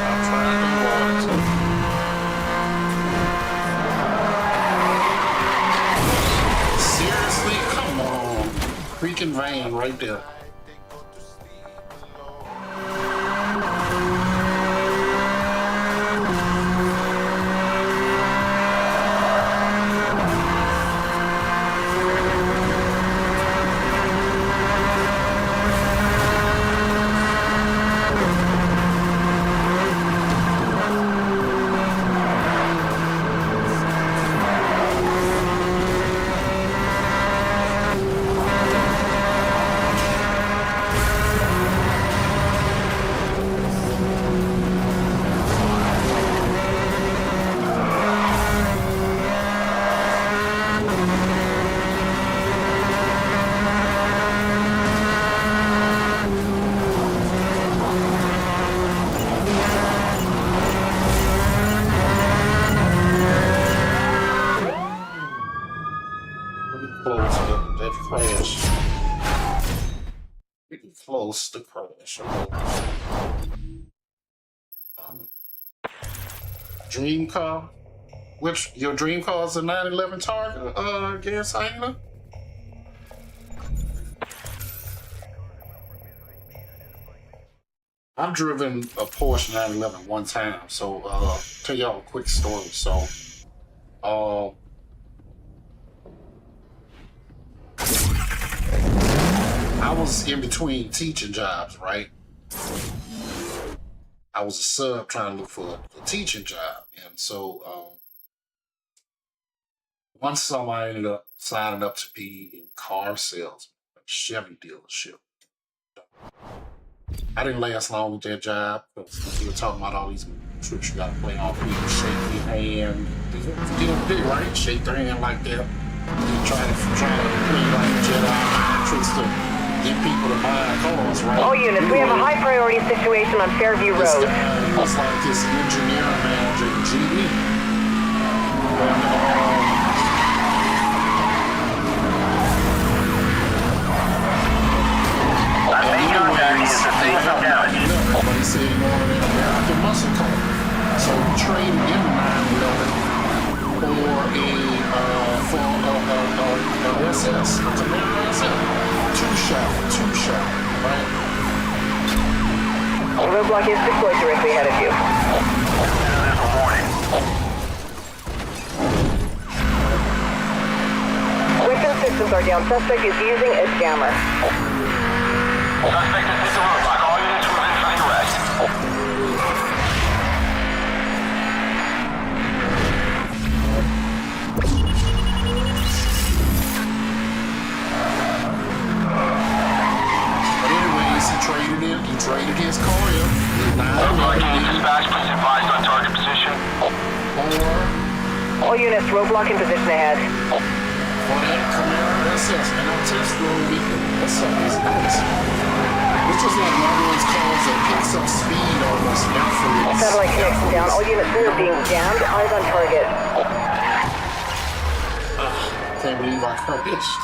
S2: I'm trying to avoid it. Seriously? Come on. Freaking van right there. Close that crash. Pretty close to crash. Dream car? Which your dream car is a 911 Target? Gas Hyena? I've driven a Porsche 911 one time, so tell y'all a quick story. So, I was in between teaching jobs, right? I was a sub trying to look for a teaching job, and so One summer I ended up signing up to be in car sales, a Chevy dealership. I didn't last long with that job because we were talking about all these tricks you gotta play on people, shake your hand. They right? Shake their hand like that. You try to play like Jedi tricks to get people to buy cars, right?
S1: All units, we have a high priority situation on Fairview
S2: This
S1: Road.
S2: guy was like this engineering manager at GE.
S4: I think your attack is sustained some damage.
S2: But he said he wanted an American muscle car. So we traded in the 911 for a SS, a Camaro SS. Two shot, right?
S1: Roadblock is deployed directly ahead of you.
S4: There's a warning.
S1: Weapon systems are down. Suspect is using a jammer.
S4: Suspect has hit the roadblock. All units move in for the arrest.
S2: But anyways, he traded his car in.
S4: Roadblock unit dispatch, please advise on target position.
S2: Or
S1: All units, roadblock in position ahead.
S2: for that Camaro SS. And on test road, what's up is nice. It's just like one of those cars that picks up speed almost effortless.
S1: Satellite connection down. All units, we are being jammed. Eyes on target.
S2: Can't believe I crashed.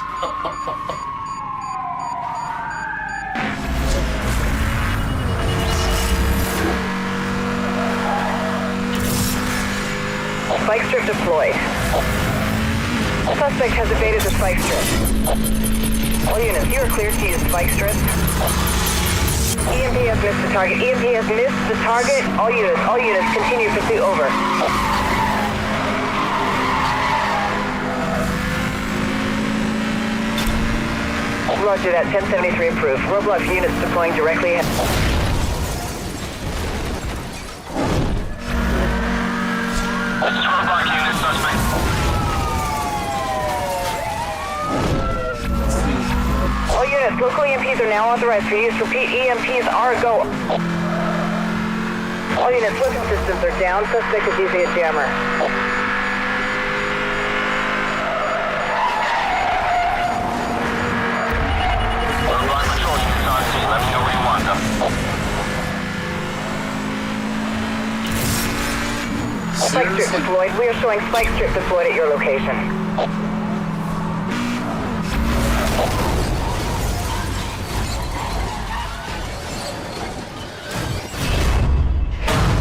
S1: Spike strip deployed. Suspect has evaded the spike strip. All units, you are cleared to use spike strip. EMP has missed the target. EMP has missed the target. All units, continue pursuit. Over. Roger that. 1073 approved. Roblox units deploying directly ahead.
S4: This is roadblock unit suspect.
S1: All units, local EMPs are now authorized for use. Repeat, EMPs are a go. All units, weapon systems are down. Suspect is using a jammer.
S4: Roadblock patrol units on scene. Let me know where you want them.
S1: Spike strip
S2: Seriously?
S1: deployed. We are showing spike strip deployed at your location.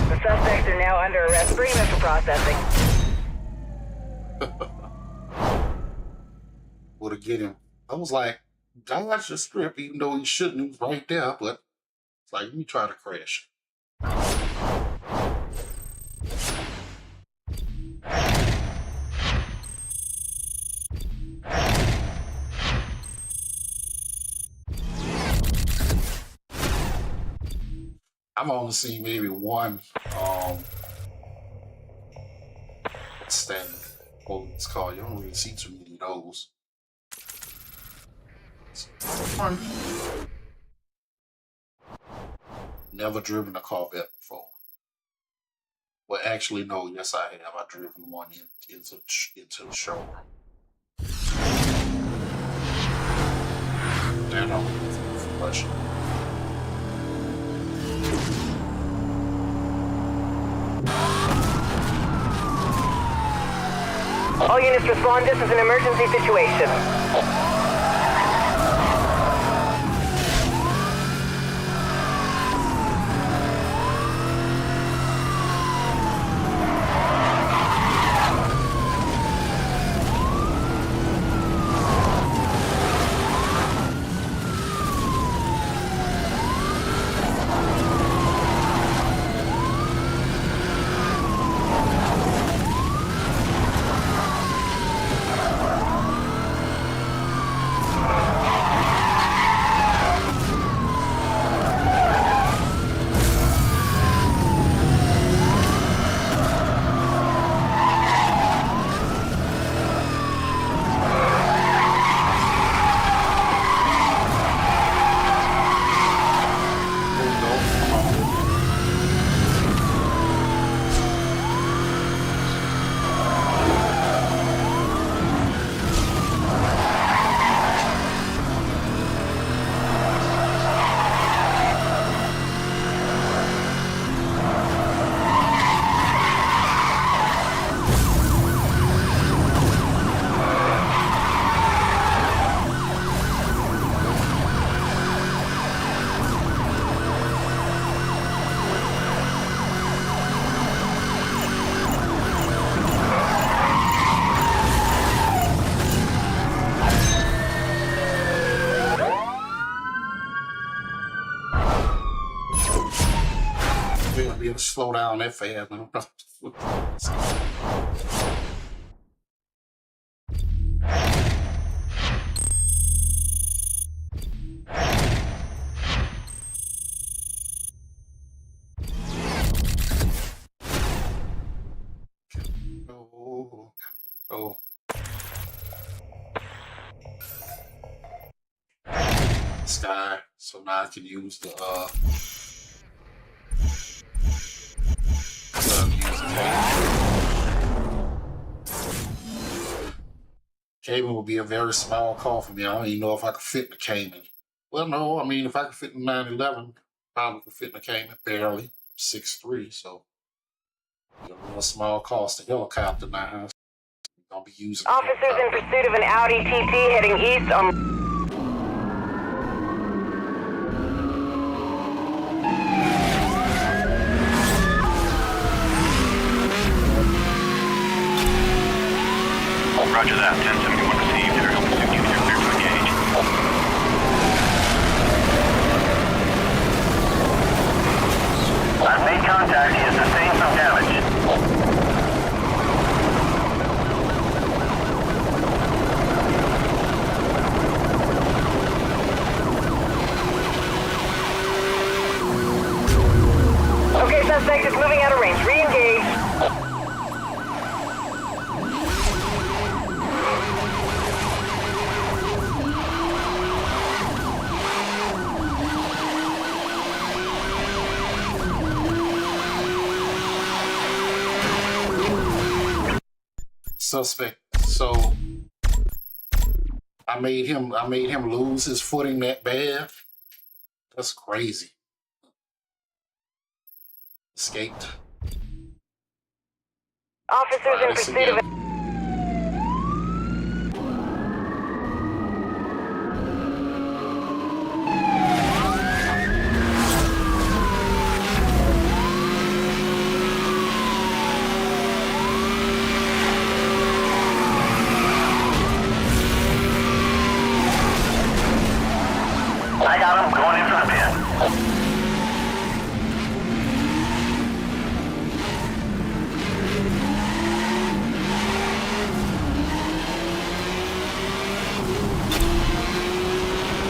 S1: The suspects are now under arrest. Bring them for processing.
S2: Would have get him. I was like, dodge the strip, even though he shouldn't. He was right there, but it's like, let me try to crash. I've only seen maybe one stand. What it's called. You don't really see too many of those. It's fun. Never driven a Corvette before. Well, actually, no. Yes, I have. I've driven one into the showroom. Then I'm for Russia.
S1: All units respond. This is an emergency situation.
S2: We'll be able to slow down that fast, man. Oh. Sky, so now I can use the Cayman will be a very small car for me. I don't even know if I could fit in the Cayman. Well, no, I mean, if I could fit in the 911, probably could fit in the Cayman, barely, 6'3", so a real small cost. The helicopter now, I'll be using.
S1: Officers in pursuit of an Audi TT heading east on...
S4: Roger that. 1071 received. Aerial pursuit unit, you're clear to engage. I've made contact. He has sustained some damage.
S1: Okay, suspect is moving out of range. Re-engage.
S2: Suspect. So I made him lose his footing that bad. That's crazy. Escaped.
S1: Officers in pursuit of...
S4: I got him. Going in for the pin.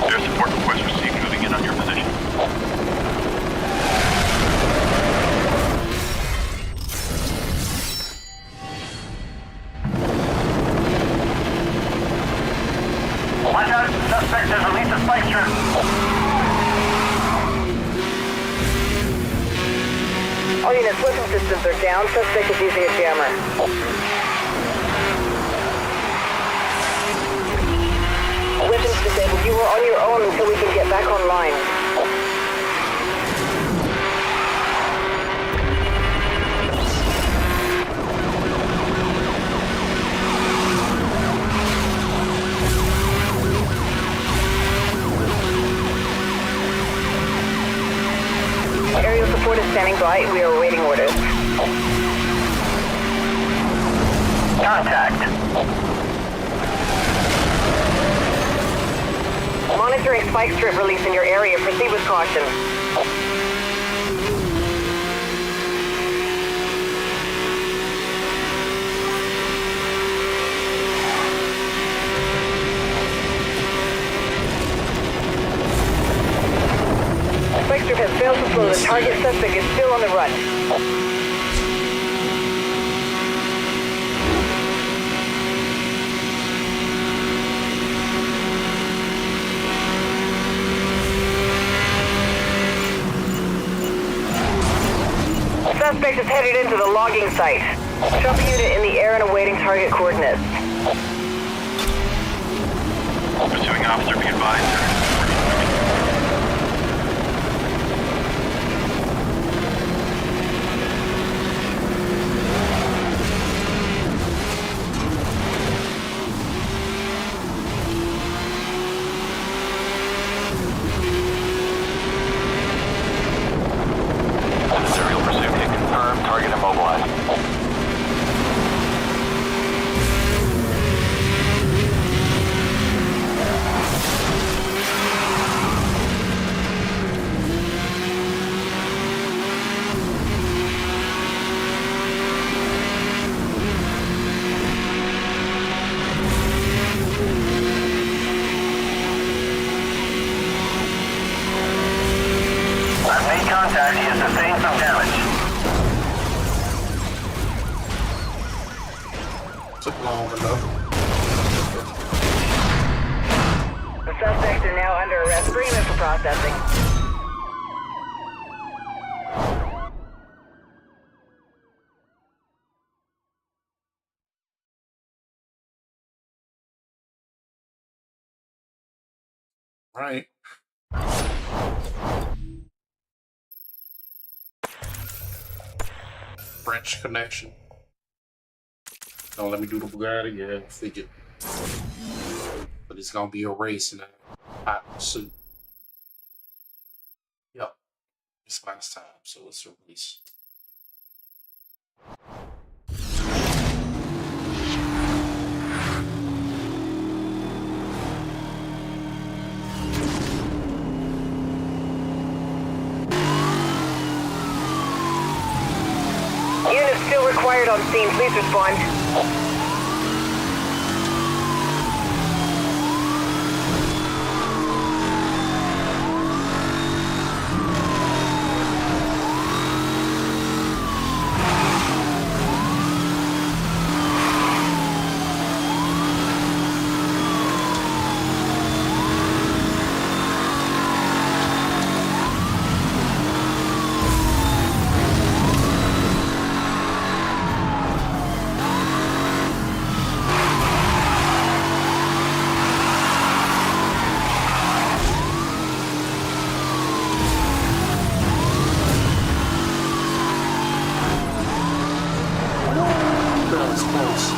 S4: Air support request received. Moving in on your position. Watch out. Suspect has released a spike strip.
S1: All units, weapon systems are down. Suspect is using a jammer. Weapons disabled. You are on your own until we can get back online. Aerial support is standing by. We are awaiting orders.
S4: Contact.
S1: Monitoring spike strip release in your area. Proceed with caution. Spike strip has failed to slow. The target suspect is still on the run. Suspect is headed into the logging site. Drop unit in the air and awaiting target coordinates.
S4: Pursuing officer, be advised. Serial pursuit hit confirmed. Target immobilized. contact. He has sustained some damage.
S2: Took long enough.
S1: The suspects are now under arrest. Bring them in for processing.
S2: Right. French connection. Don't let me do the Bugatti. Yeah, figured. But it's gonna be a race in a hot suit. Yep. It's last time, so it's a race.
S1: Units still required on scene. Please respond.
S2: That was close.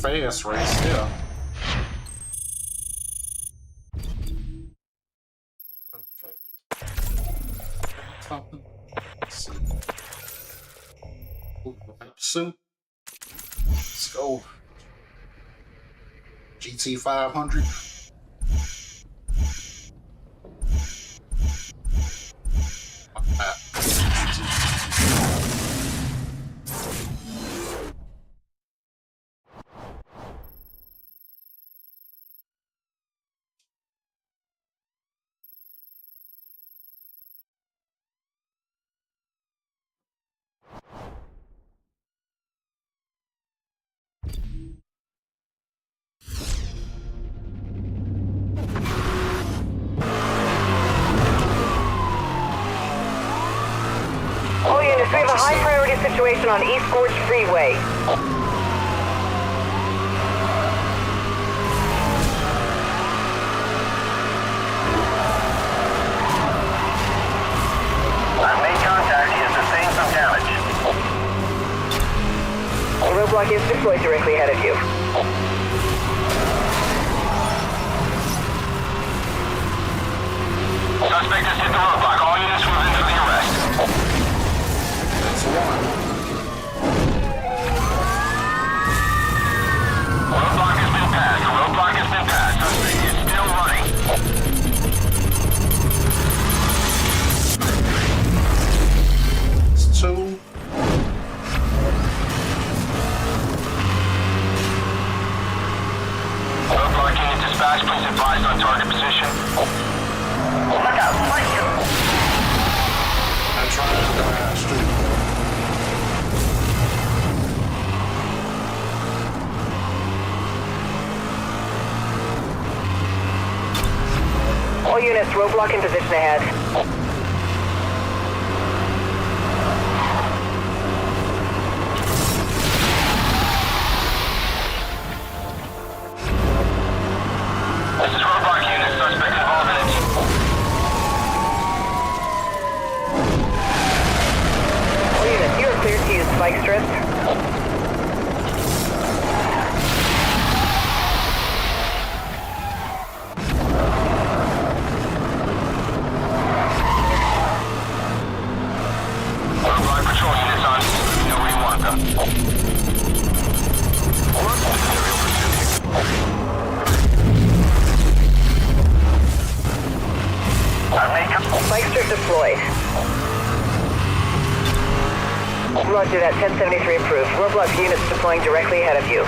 S2: Fast race, yeah. Something. Let's see. Ooh, suit. Let's go. GT 500.
S1: All units, we have a high priority situation on East Gorge Freeway.
S4: I've made contact. He has sustained some damage.
S1: The roadblock is deployed directly ahead of you.
S4: Suspect has hit the roadblock. All units move in for the arrest.
S2: That's one.
S4: Roadblock has been passed. Roadblock has been passed. Suspect is still running.
S2: It's two.
S4: Roadblock unit dispatch. Please advise on target position. Look out. Fight you.
S2: I tried to die street.
S1: All units, roadblock in position ahead. spike strips.
S4: Roadblock patrol units on. You know where you want them.
S1: Spike strip deployed. Roger that, 1073 approved. Roadblock units deploying directly ahead of you.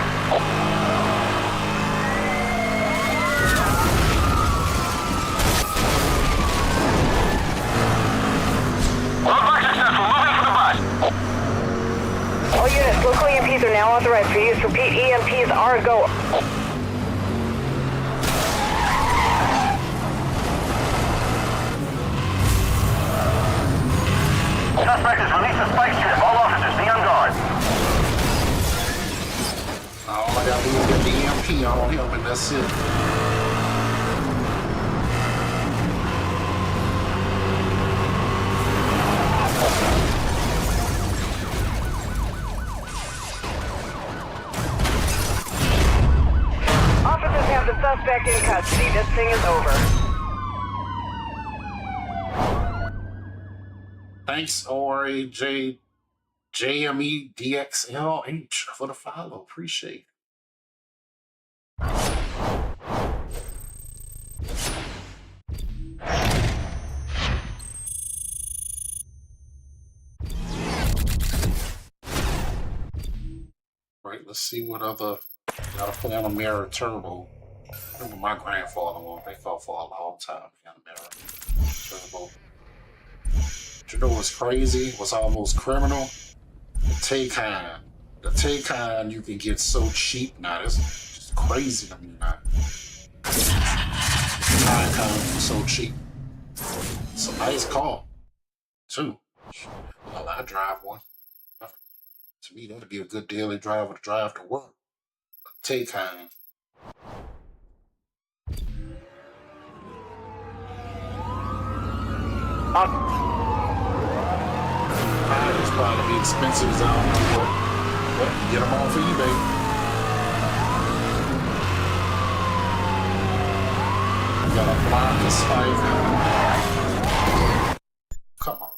S4: Roadblock successful. Moving for the bus.
S1: All units, local EMPs are now authorized for use. Repeat, EMPs are a go.
S4: Suspect has released a spike strip. All officers, be on guard.
S2: All I gotta do is get the EMP on him, and that's it.
S1: Officers have the suspect in custody. This thing is over.
S2: Thanks, ORAJ JMEDXLH for the follow. Appreciate it. Right, let's see what other gotta play on a mirror turbo. I remember my grandfather one. They fought for a long time on a mirror turbo. You know what's crazy? What's almost criminal? The Taycan. The Taycan you can get so cheap now. It's just crazy to me now. Taycan is so cheap. It's a nice car, too. Well, I drive one. To me, that'd be a good daily driver to drive to work. Taycan. It's probably be expensive as I don't know what. But get them off of eBay. You got a blind spike. Come on.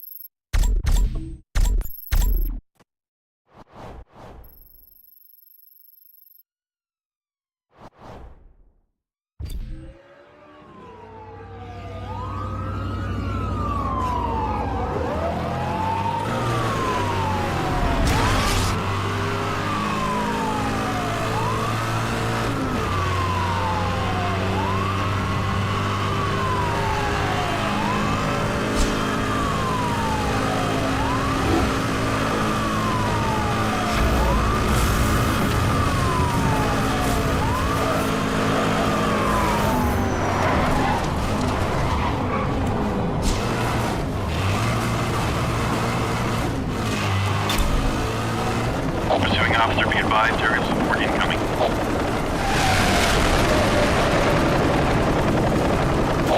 S4: Pursuing officer, be advised, aerial support incoming.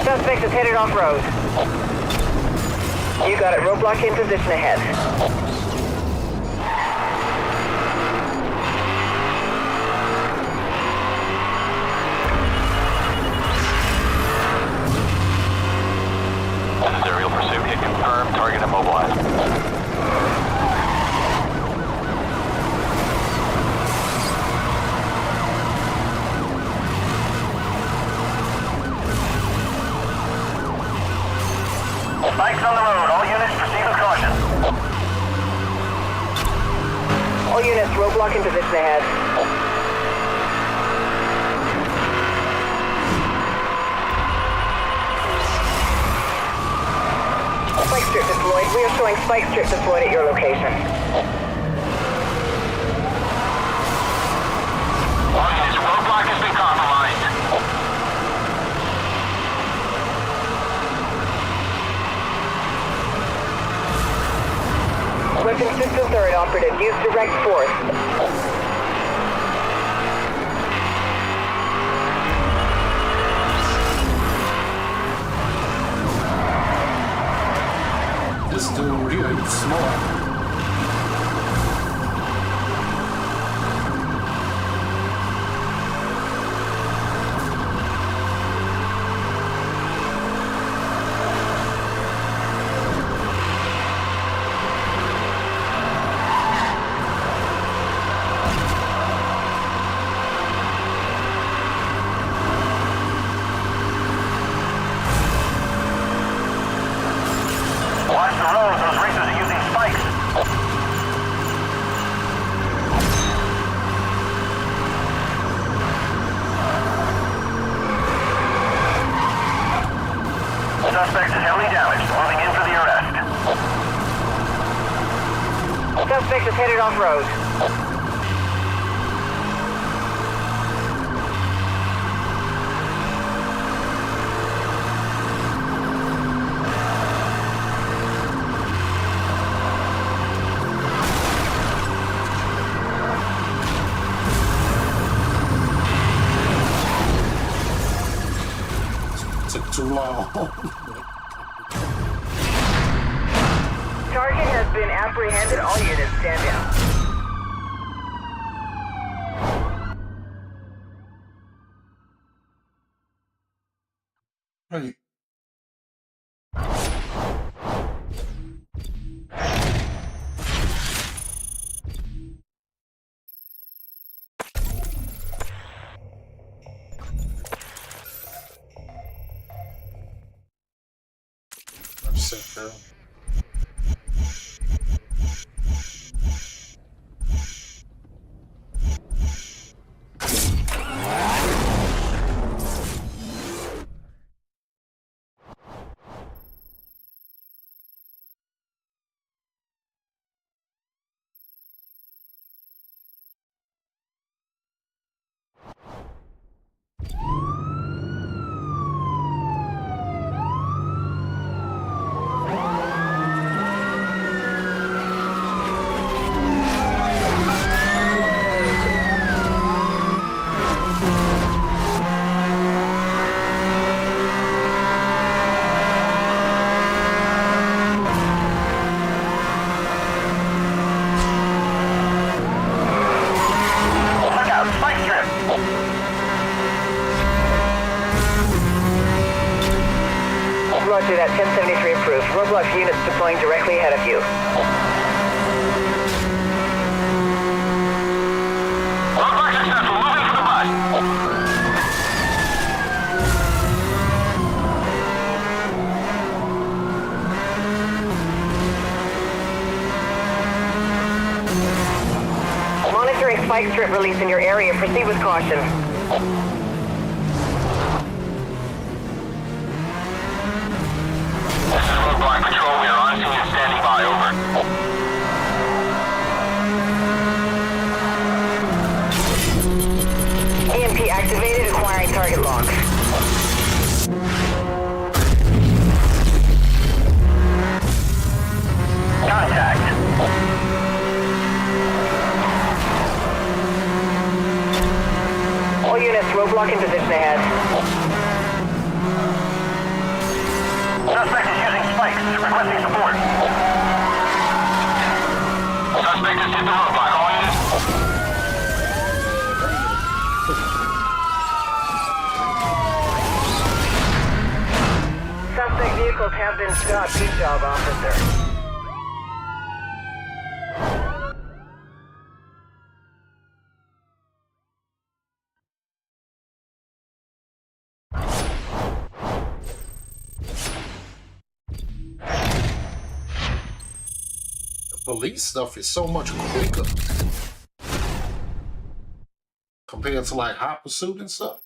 S1: Suspect is headed off-road. You got it. Roadblock in position ahead.
S4: This is aerial pursuit. Hit confirmed. Target immobilized. Spikes on the road. All units proceed with caution.
S1: All units, roadblock in position ahead. Spike strip deployed. We are showing spike strip deployed at your location.
S4: All units, roadblock has been compromised.
S1: Weapon systems are inoperative. Use direct force.
S2: This dude here, he's smart.
S1: Suspect is headed off-road.
S2: Took too long.
S1: Target has been apprehended. All units stand down.
S2: Hey. Sit there.
S4: Look out, spike strip!
S1: Roger that. 1073 approved. Roadblock units deploying directly ahead of you.
S4: Roadblock successful, moving for the bus.
S1: Monitoring spike strip release in your area. Proceed with caution.
S4: This is Roadblock Patrol, we are on scene and standing by, over.
S1: EMP activated. Acquiring target lock.
S4: Contact.
S1: All units, roadblock in position ahead.
S4: Suspect is using spikes, requesting support. Suspect has hit the roadblock, all units.
S1: Suspect vehicles have been stopped. Good job, officer.
S2: Police stuff is so much quicker compared to like hot pursuit and stuff.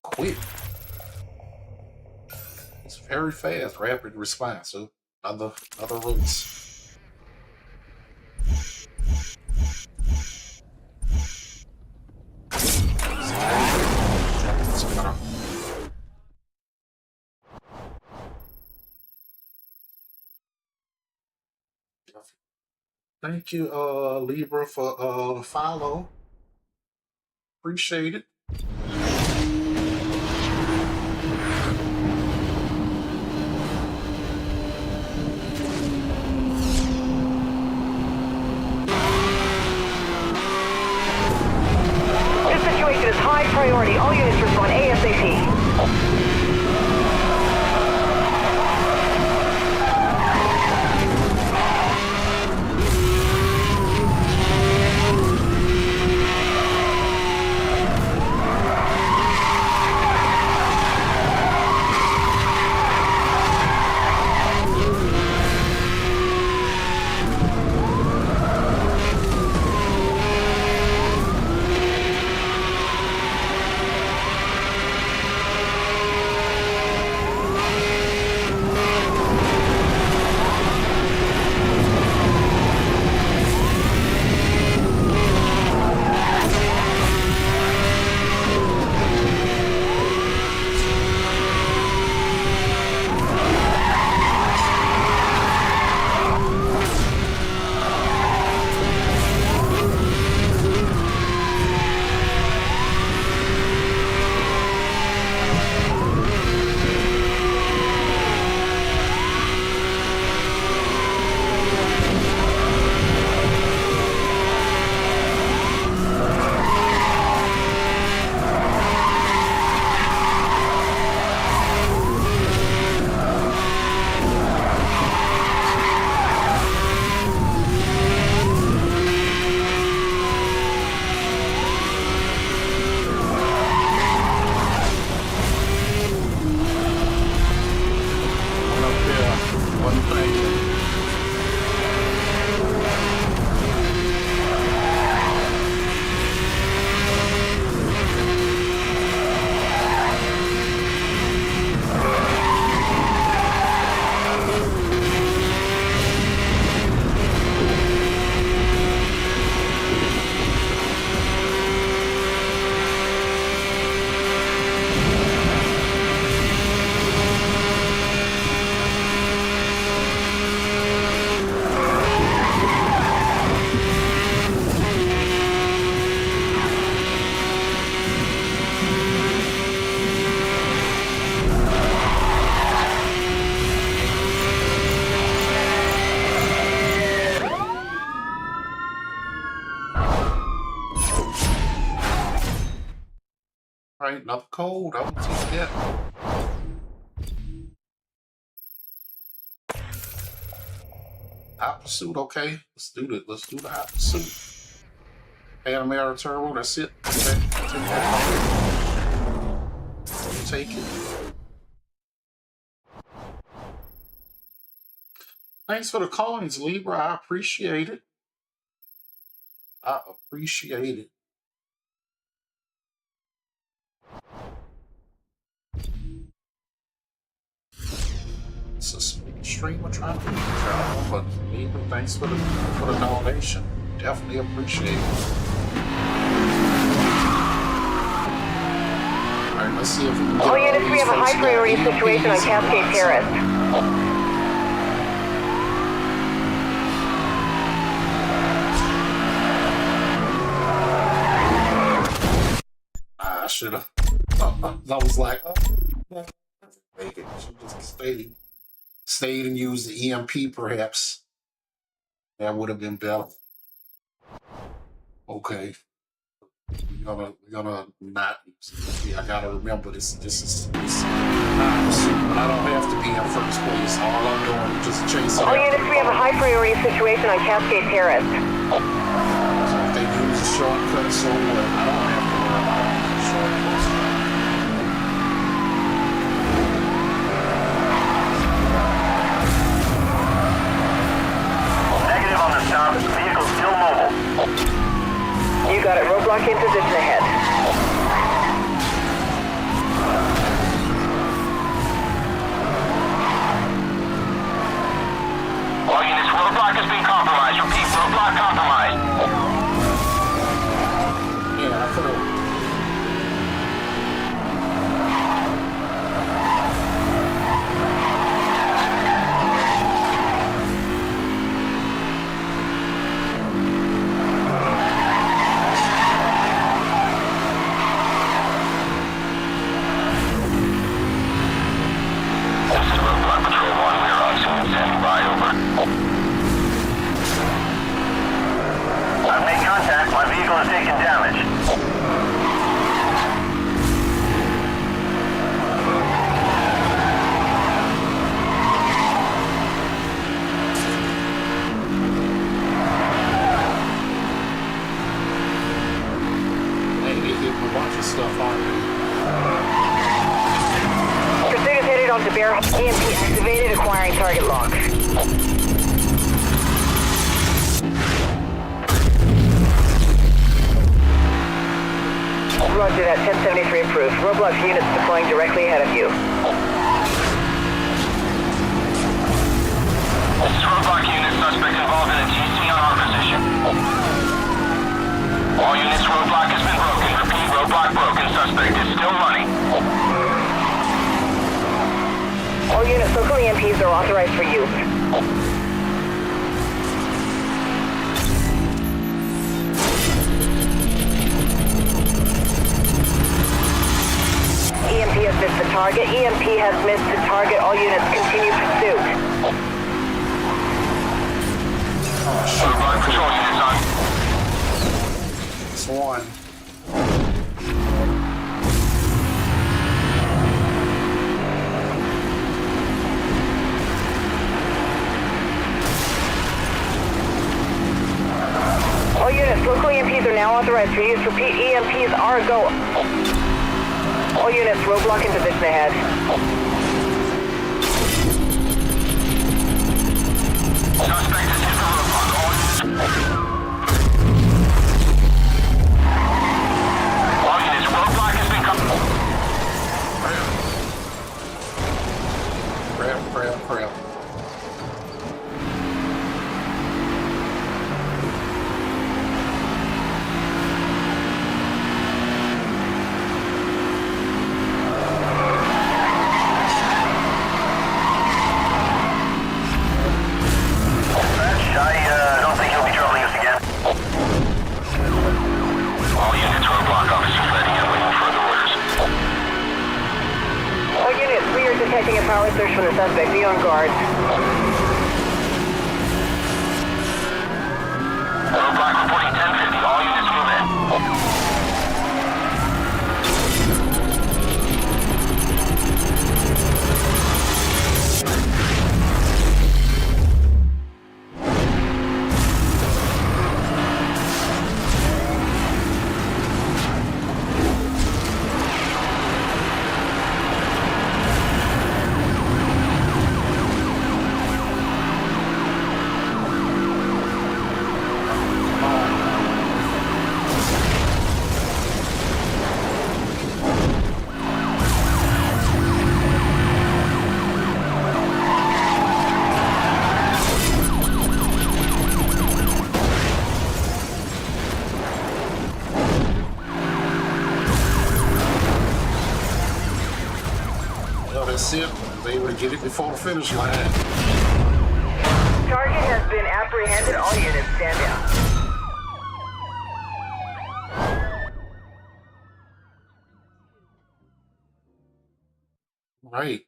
S2: Quick. It's very fast, rapid response. So other routes. Thank you, Libra, for the follow. Appreciate it.
S1: This situation is high priority. All units respond ASAP.
S2: Alright, another code. I want to take that. Hot pursuit, okay. Let's do the hot pursuit. Panamera Turbo, that's it. Okay, take that. Take it. Thanks for the coins, Libra. I appreciate it. I appreciate it. It's a smooth streamer trying to reach, but Libra, thanks for the donation. Definitely appreciate it. Alright, let's see if we can get
S1: All units, we have a high priority situation on Cascade Terrace.
S2: I should have. I was like, make it. Should just stayed and used the EMP, perhaps. That would have been better. Okay, we're gonna not use it. I gotta remember this is not pursuit, but I don't have to be in first place. All I'm doing is just chasing.
S1: All units, we have a high priority situation on Cascade Terrace.
S2: So if they use a shortcut, so what? I don't have to worry about the shortcuts.
S4: Negative on the stop. Vehicle still mobile.
S1: You got it. Roadblock in position ahead.
S4: All units, roadblock has been compromised. Repeat, roadblock compromised.
S2: Yeah, I could have.
S4: This is roadblock patrol 1. We are on scene. Standing by. Over. I've made contact. My vehicle has taken damage.
S2: Hey, they hit a bunch of stuff on me.
S1: Pursuit is headed onto Bear. EMP activated, acquiring target lock. Roger that, 1073 approved. Roblox units deploying directly ahead of you.
S4: This is roadblock unit. Suspect involved in a TC on our position. All units, roadblock has been broken. Repeat, roadblock broken. Suspect is still running.
S1: All units, local EMPs are authorized for use. EMP has missed the target. EMP has missed the target. All units continue pursuit.
S4: Roadblock patrol units on.
S2: It's one.
S1: All units, local EMPs are now authorized for use. Repeat, EMPs are a go. All units, roadblock in position ahead.
S4: Suspect is hit the roadblock. All units, roadblock has been
S2: Crap.
S4: I don't think he'll be troubling us again. All units, roadblock officers ready and waiting further orders.
S1: All units, we are detecting a power surge from the suspect. Be on guard.
S4: Roadblock reporting 1050. All units move in.
S2: That's it. I was able to get it before the finish line.
S1: Target has been apprehended. All units stand down.
S2: Right.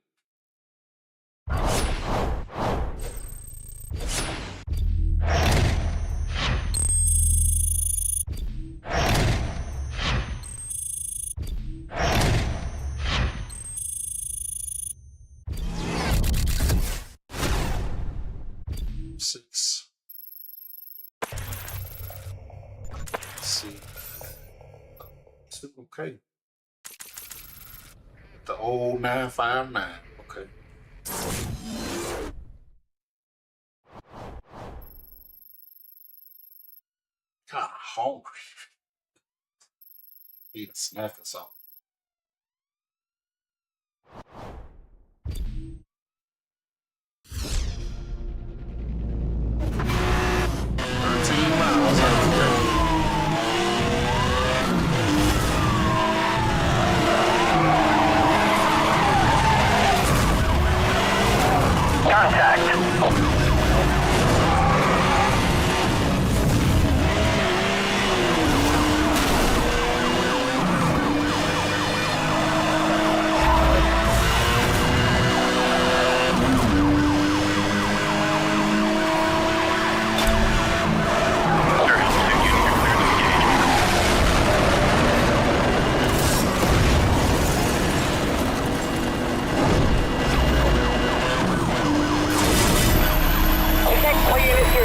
S2: Six. Let's see. Okay. The old 959. Okay. God, hungry. Eat a snack or something.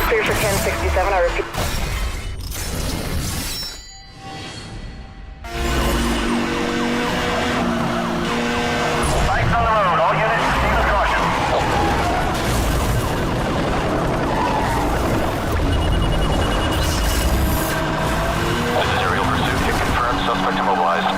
S1: Clear for 1067, I repeat.
S4: Lights on the road. All units proceed with caution. This is aerial pursuit. Can confirm suspect immobilized.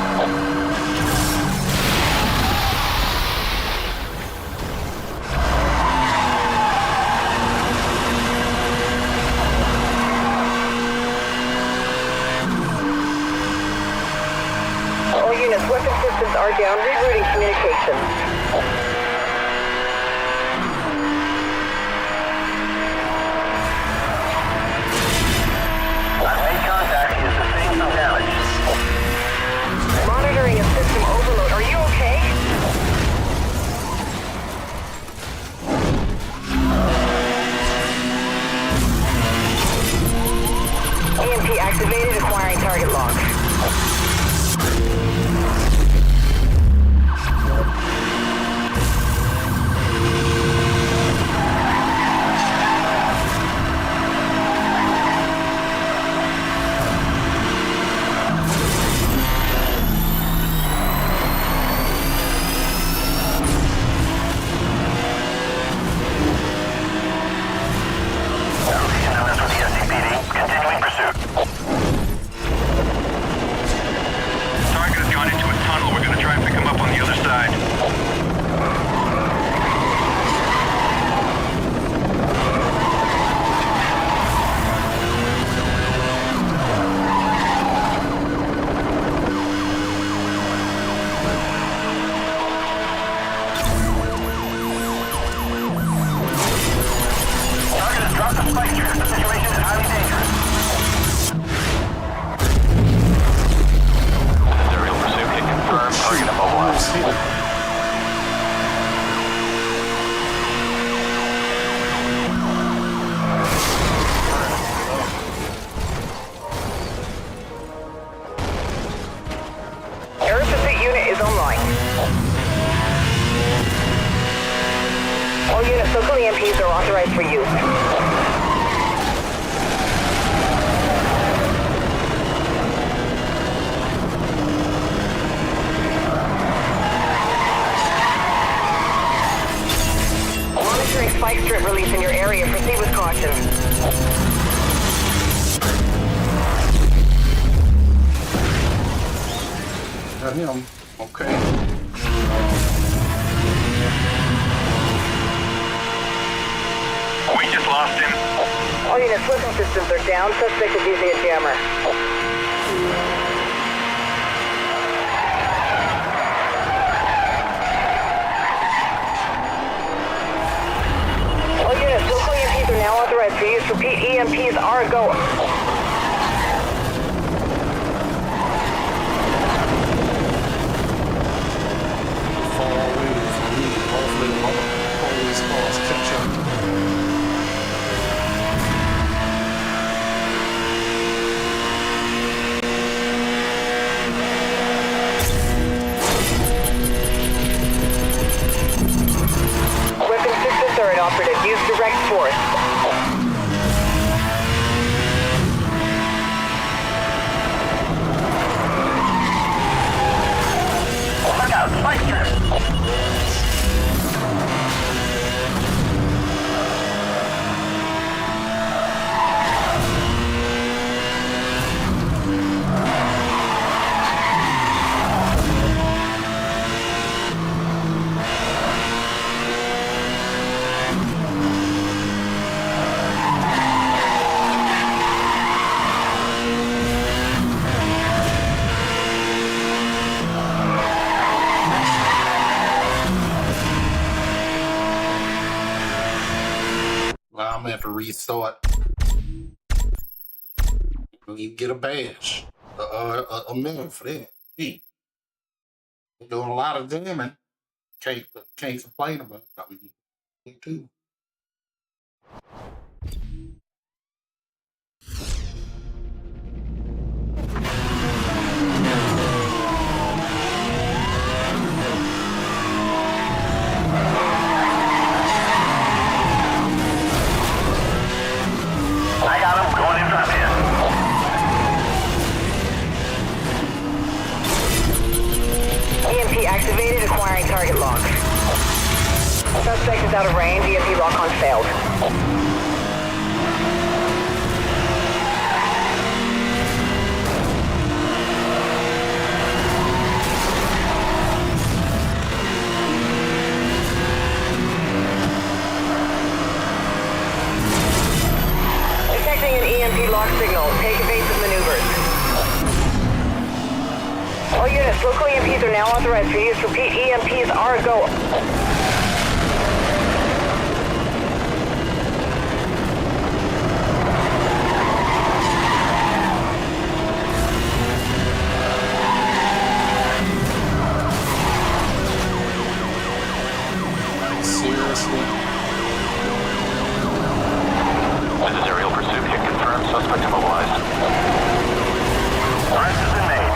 S1: Weapon systems are down. Rerouting communications.
S4: I've made contact. He has sustained some damage.
S1: Monitoring a system overload. Are you okay? EMP activated. Acquiring target log.
S4: Continuing pursuit. Target has gone into a tunnel. We're going to try and pick him up on the other side. Target has dropped the spike trip. The situation is highly dangerous. Aerial pursuit can confirm target immobilized.
S1: Air pursuit unit is online. All units, local EMPs are authorized for use. Monitoring spike strip release in your area. Proceed with caution.
S2: Got him. Okay.
S4: We just lost him.
S1: All units, weapon systems are down. Suspect is using a jammer. EMPs are a go.
S2: Far away from me. Hopefully the police cars catch up.
S1: Weapon 63rd operative, use direct force.
S4: Look out, Spicer!
S2: Well, I'm gonna have to restart. You get a badge, a medal for that. Hey, you're doing a lot of jamming. Can't complain about it. Me too.
S4: I got him going in front of you.
S1: EMP activated, acquiring target lock. Suspect is out of range, EMP lock on failed. Detecting an EMP lock signal. Take evasive maneuvers. All units, local EMPs are now authorized for use. Repeat, EMPs are a go.
S2: Seriously?
S4: This is aerial pursuit. Hit confirmed. Suspect immobilized. Arrest has been made.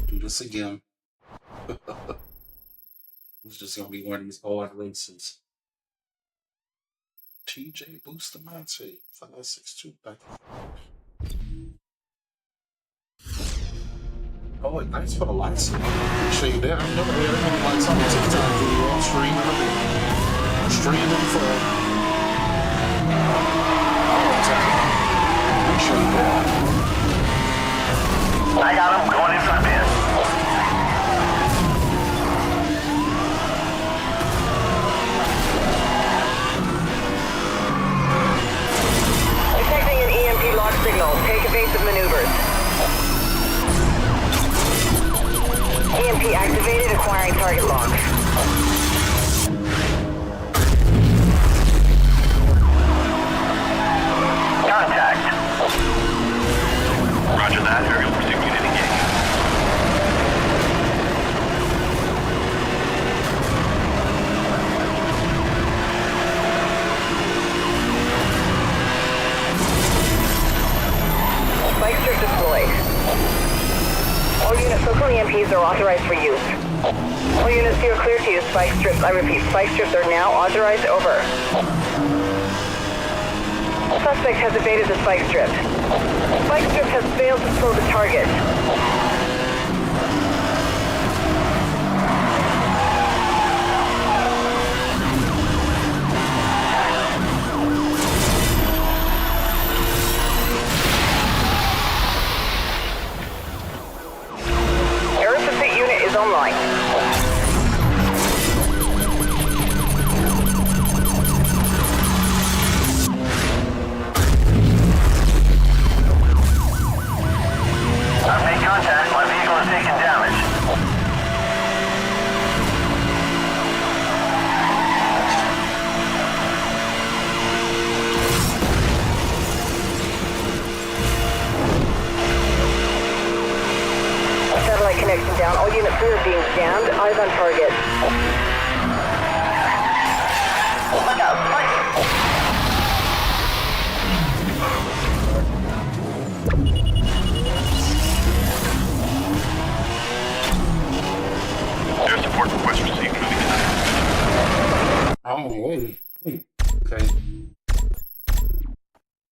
S2: Do this again. It's just gonna be one of these hard races. TJ Booster Mindset 562 back. Oh, wait, thanks for the lights. Appreciate that. I've never had any lights on the TikTok video. I'm streaming for all the time. Appreciate that.
S4: I got him going in front of you.
S1: Detecting an EMP lock signal. Take evasive maneuvers. EMP activated, acquiring target lock.
S4: Contact. Roger that. Aerial pursuit unit engaged.
S1: Spike strip deployed. All units, local EMPs are authorized for use. All units, you are clear to use spike strips. I repeat, spike strips are now authorized. Over. Suspect has evaded the spike strip. Spike strip has failed to slow the target. Air pursuit unit is online.
S4: I'm
S1: Wi-Fi connection down. All units 3 are being jammed. Eyes on target.
S4: Look out, spike!
S6: Air support request received. Moving to
S2: Oh, wait. Okay.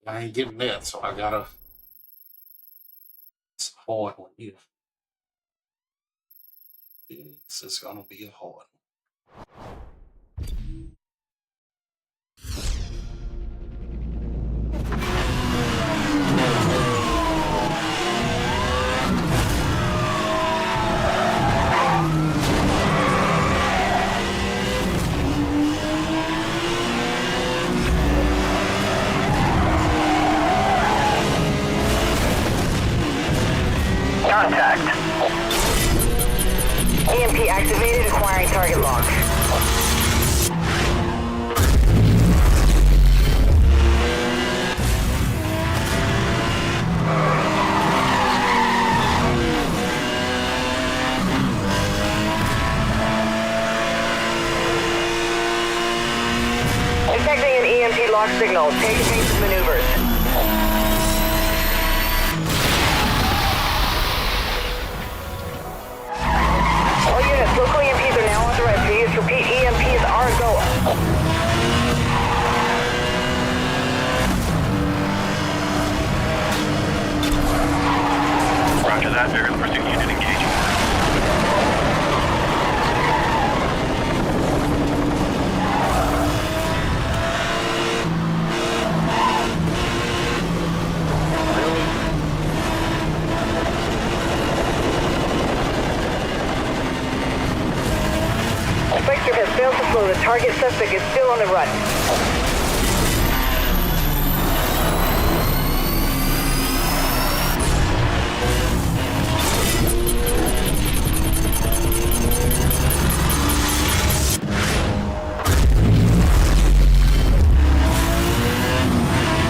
S2: I ain't getting that, so I gotta. It's a hard one here. This is gonna be a hard one.
S4: Contact.
S1: EMP activated, acquiring target lock. Detecting an EMP lock signal. Take evasive maneuvers. All units, local EMPs are now authorized for use. Repeat, EMPs are a go.
S6: Roger that. Aerial pursuit unit engaging.
S1: Spectre has failed to slow. The target suspect is still on the run.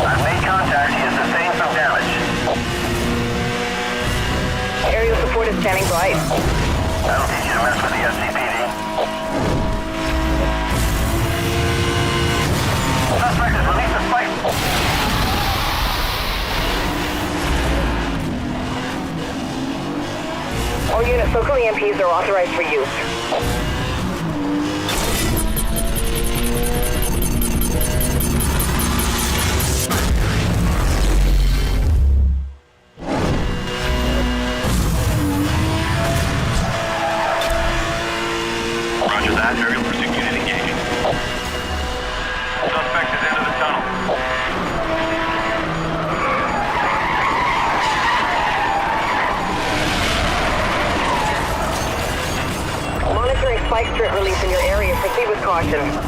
S4: I've made contact. He has sustained some damage.
S1: Aerial support is standing by.
S4: I don't teach you to mess with the SCPD. Suspect has released a spike.
S1: All units, local EMPs are authorized for use.
S6: Roger that. Aerial pursuit unit engaging. Suspect is into the tunnel.
S1: Monitoring spike strip release in your area. Proceed with caution.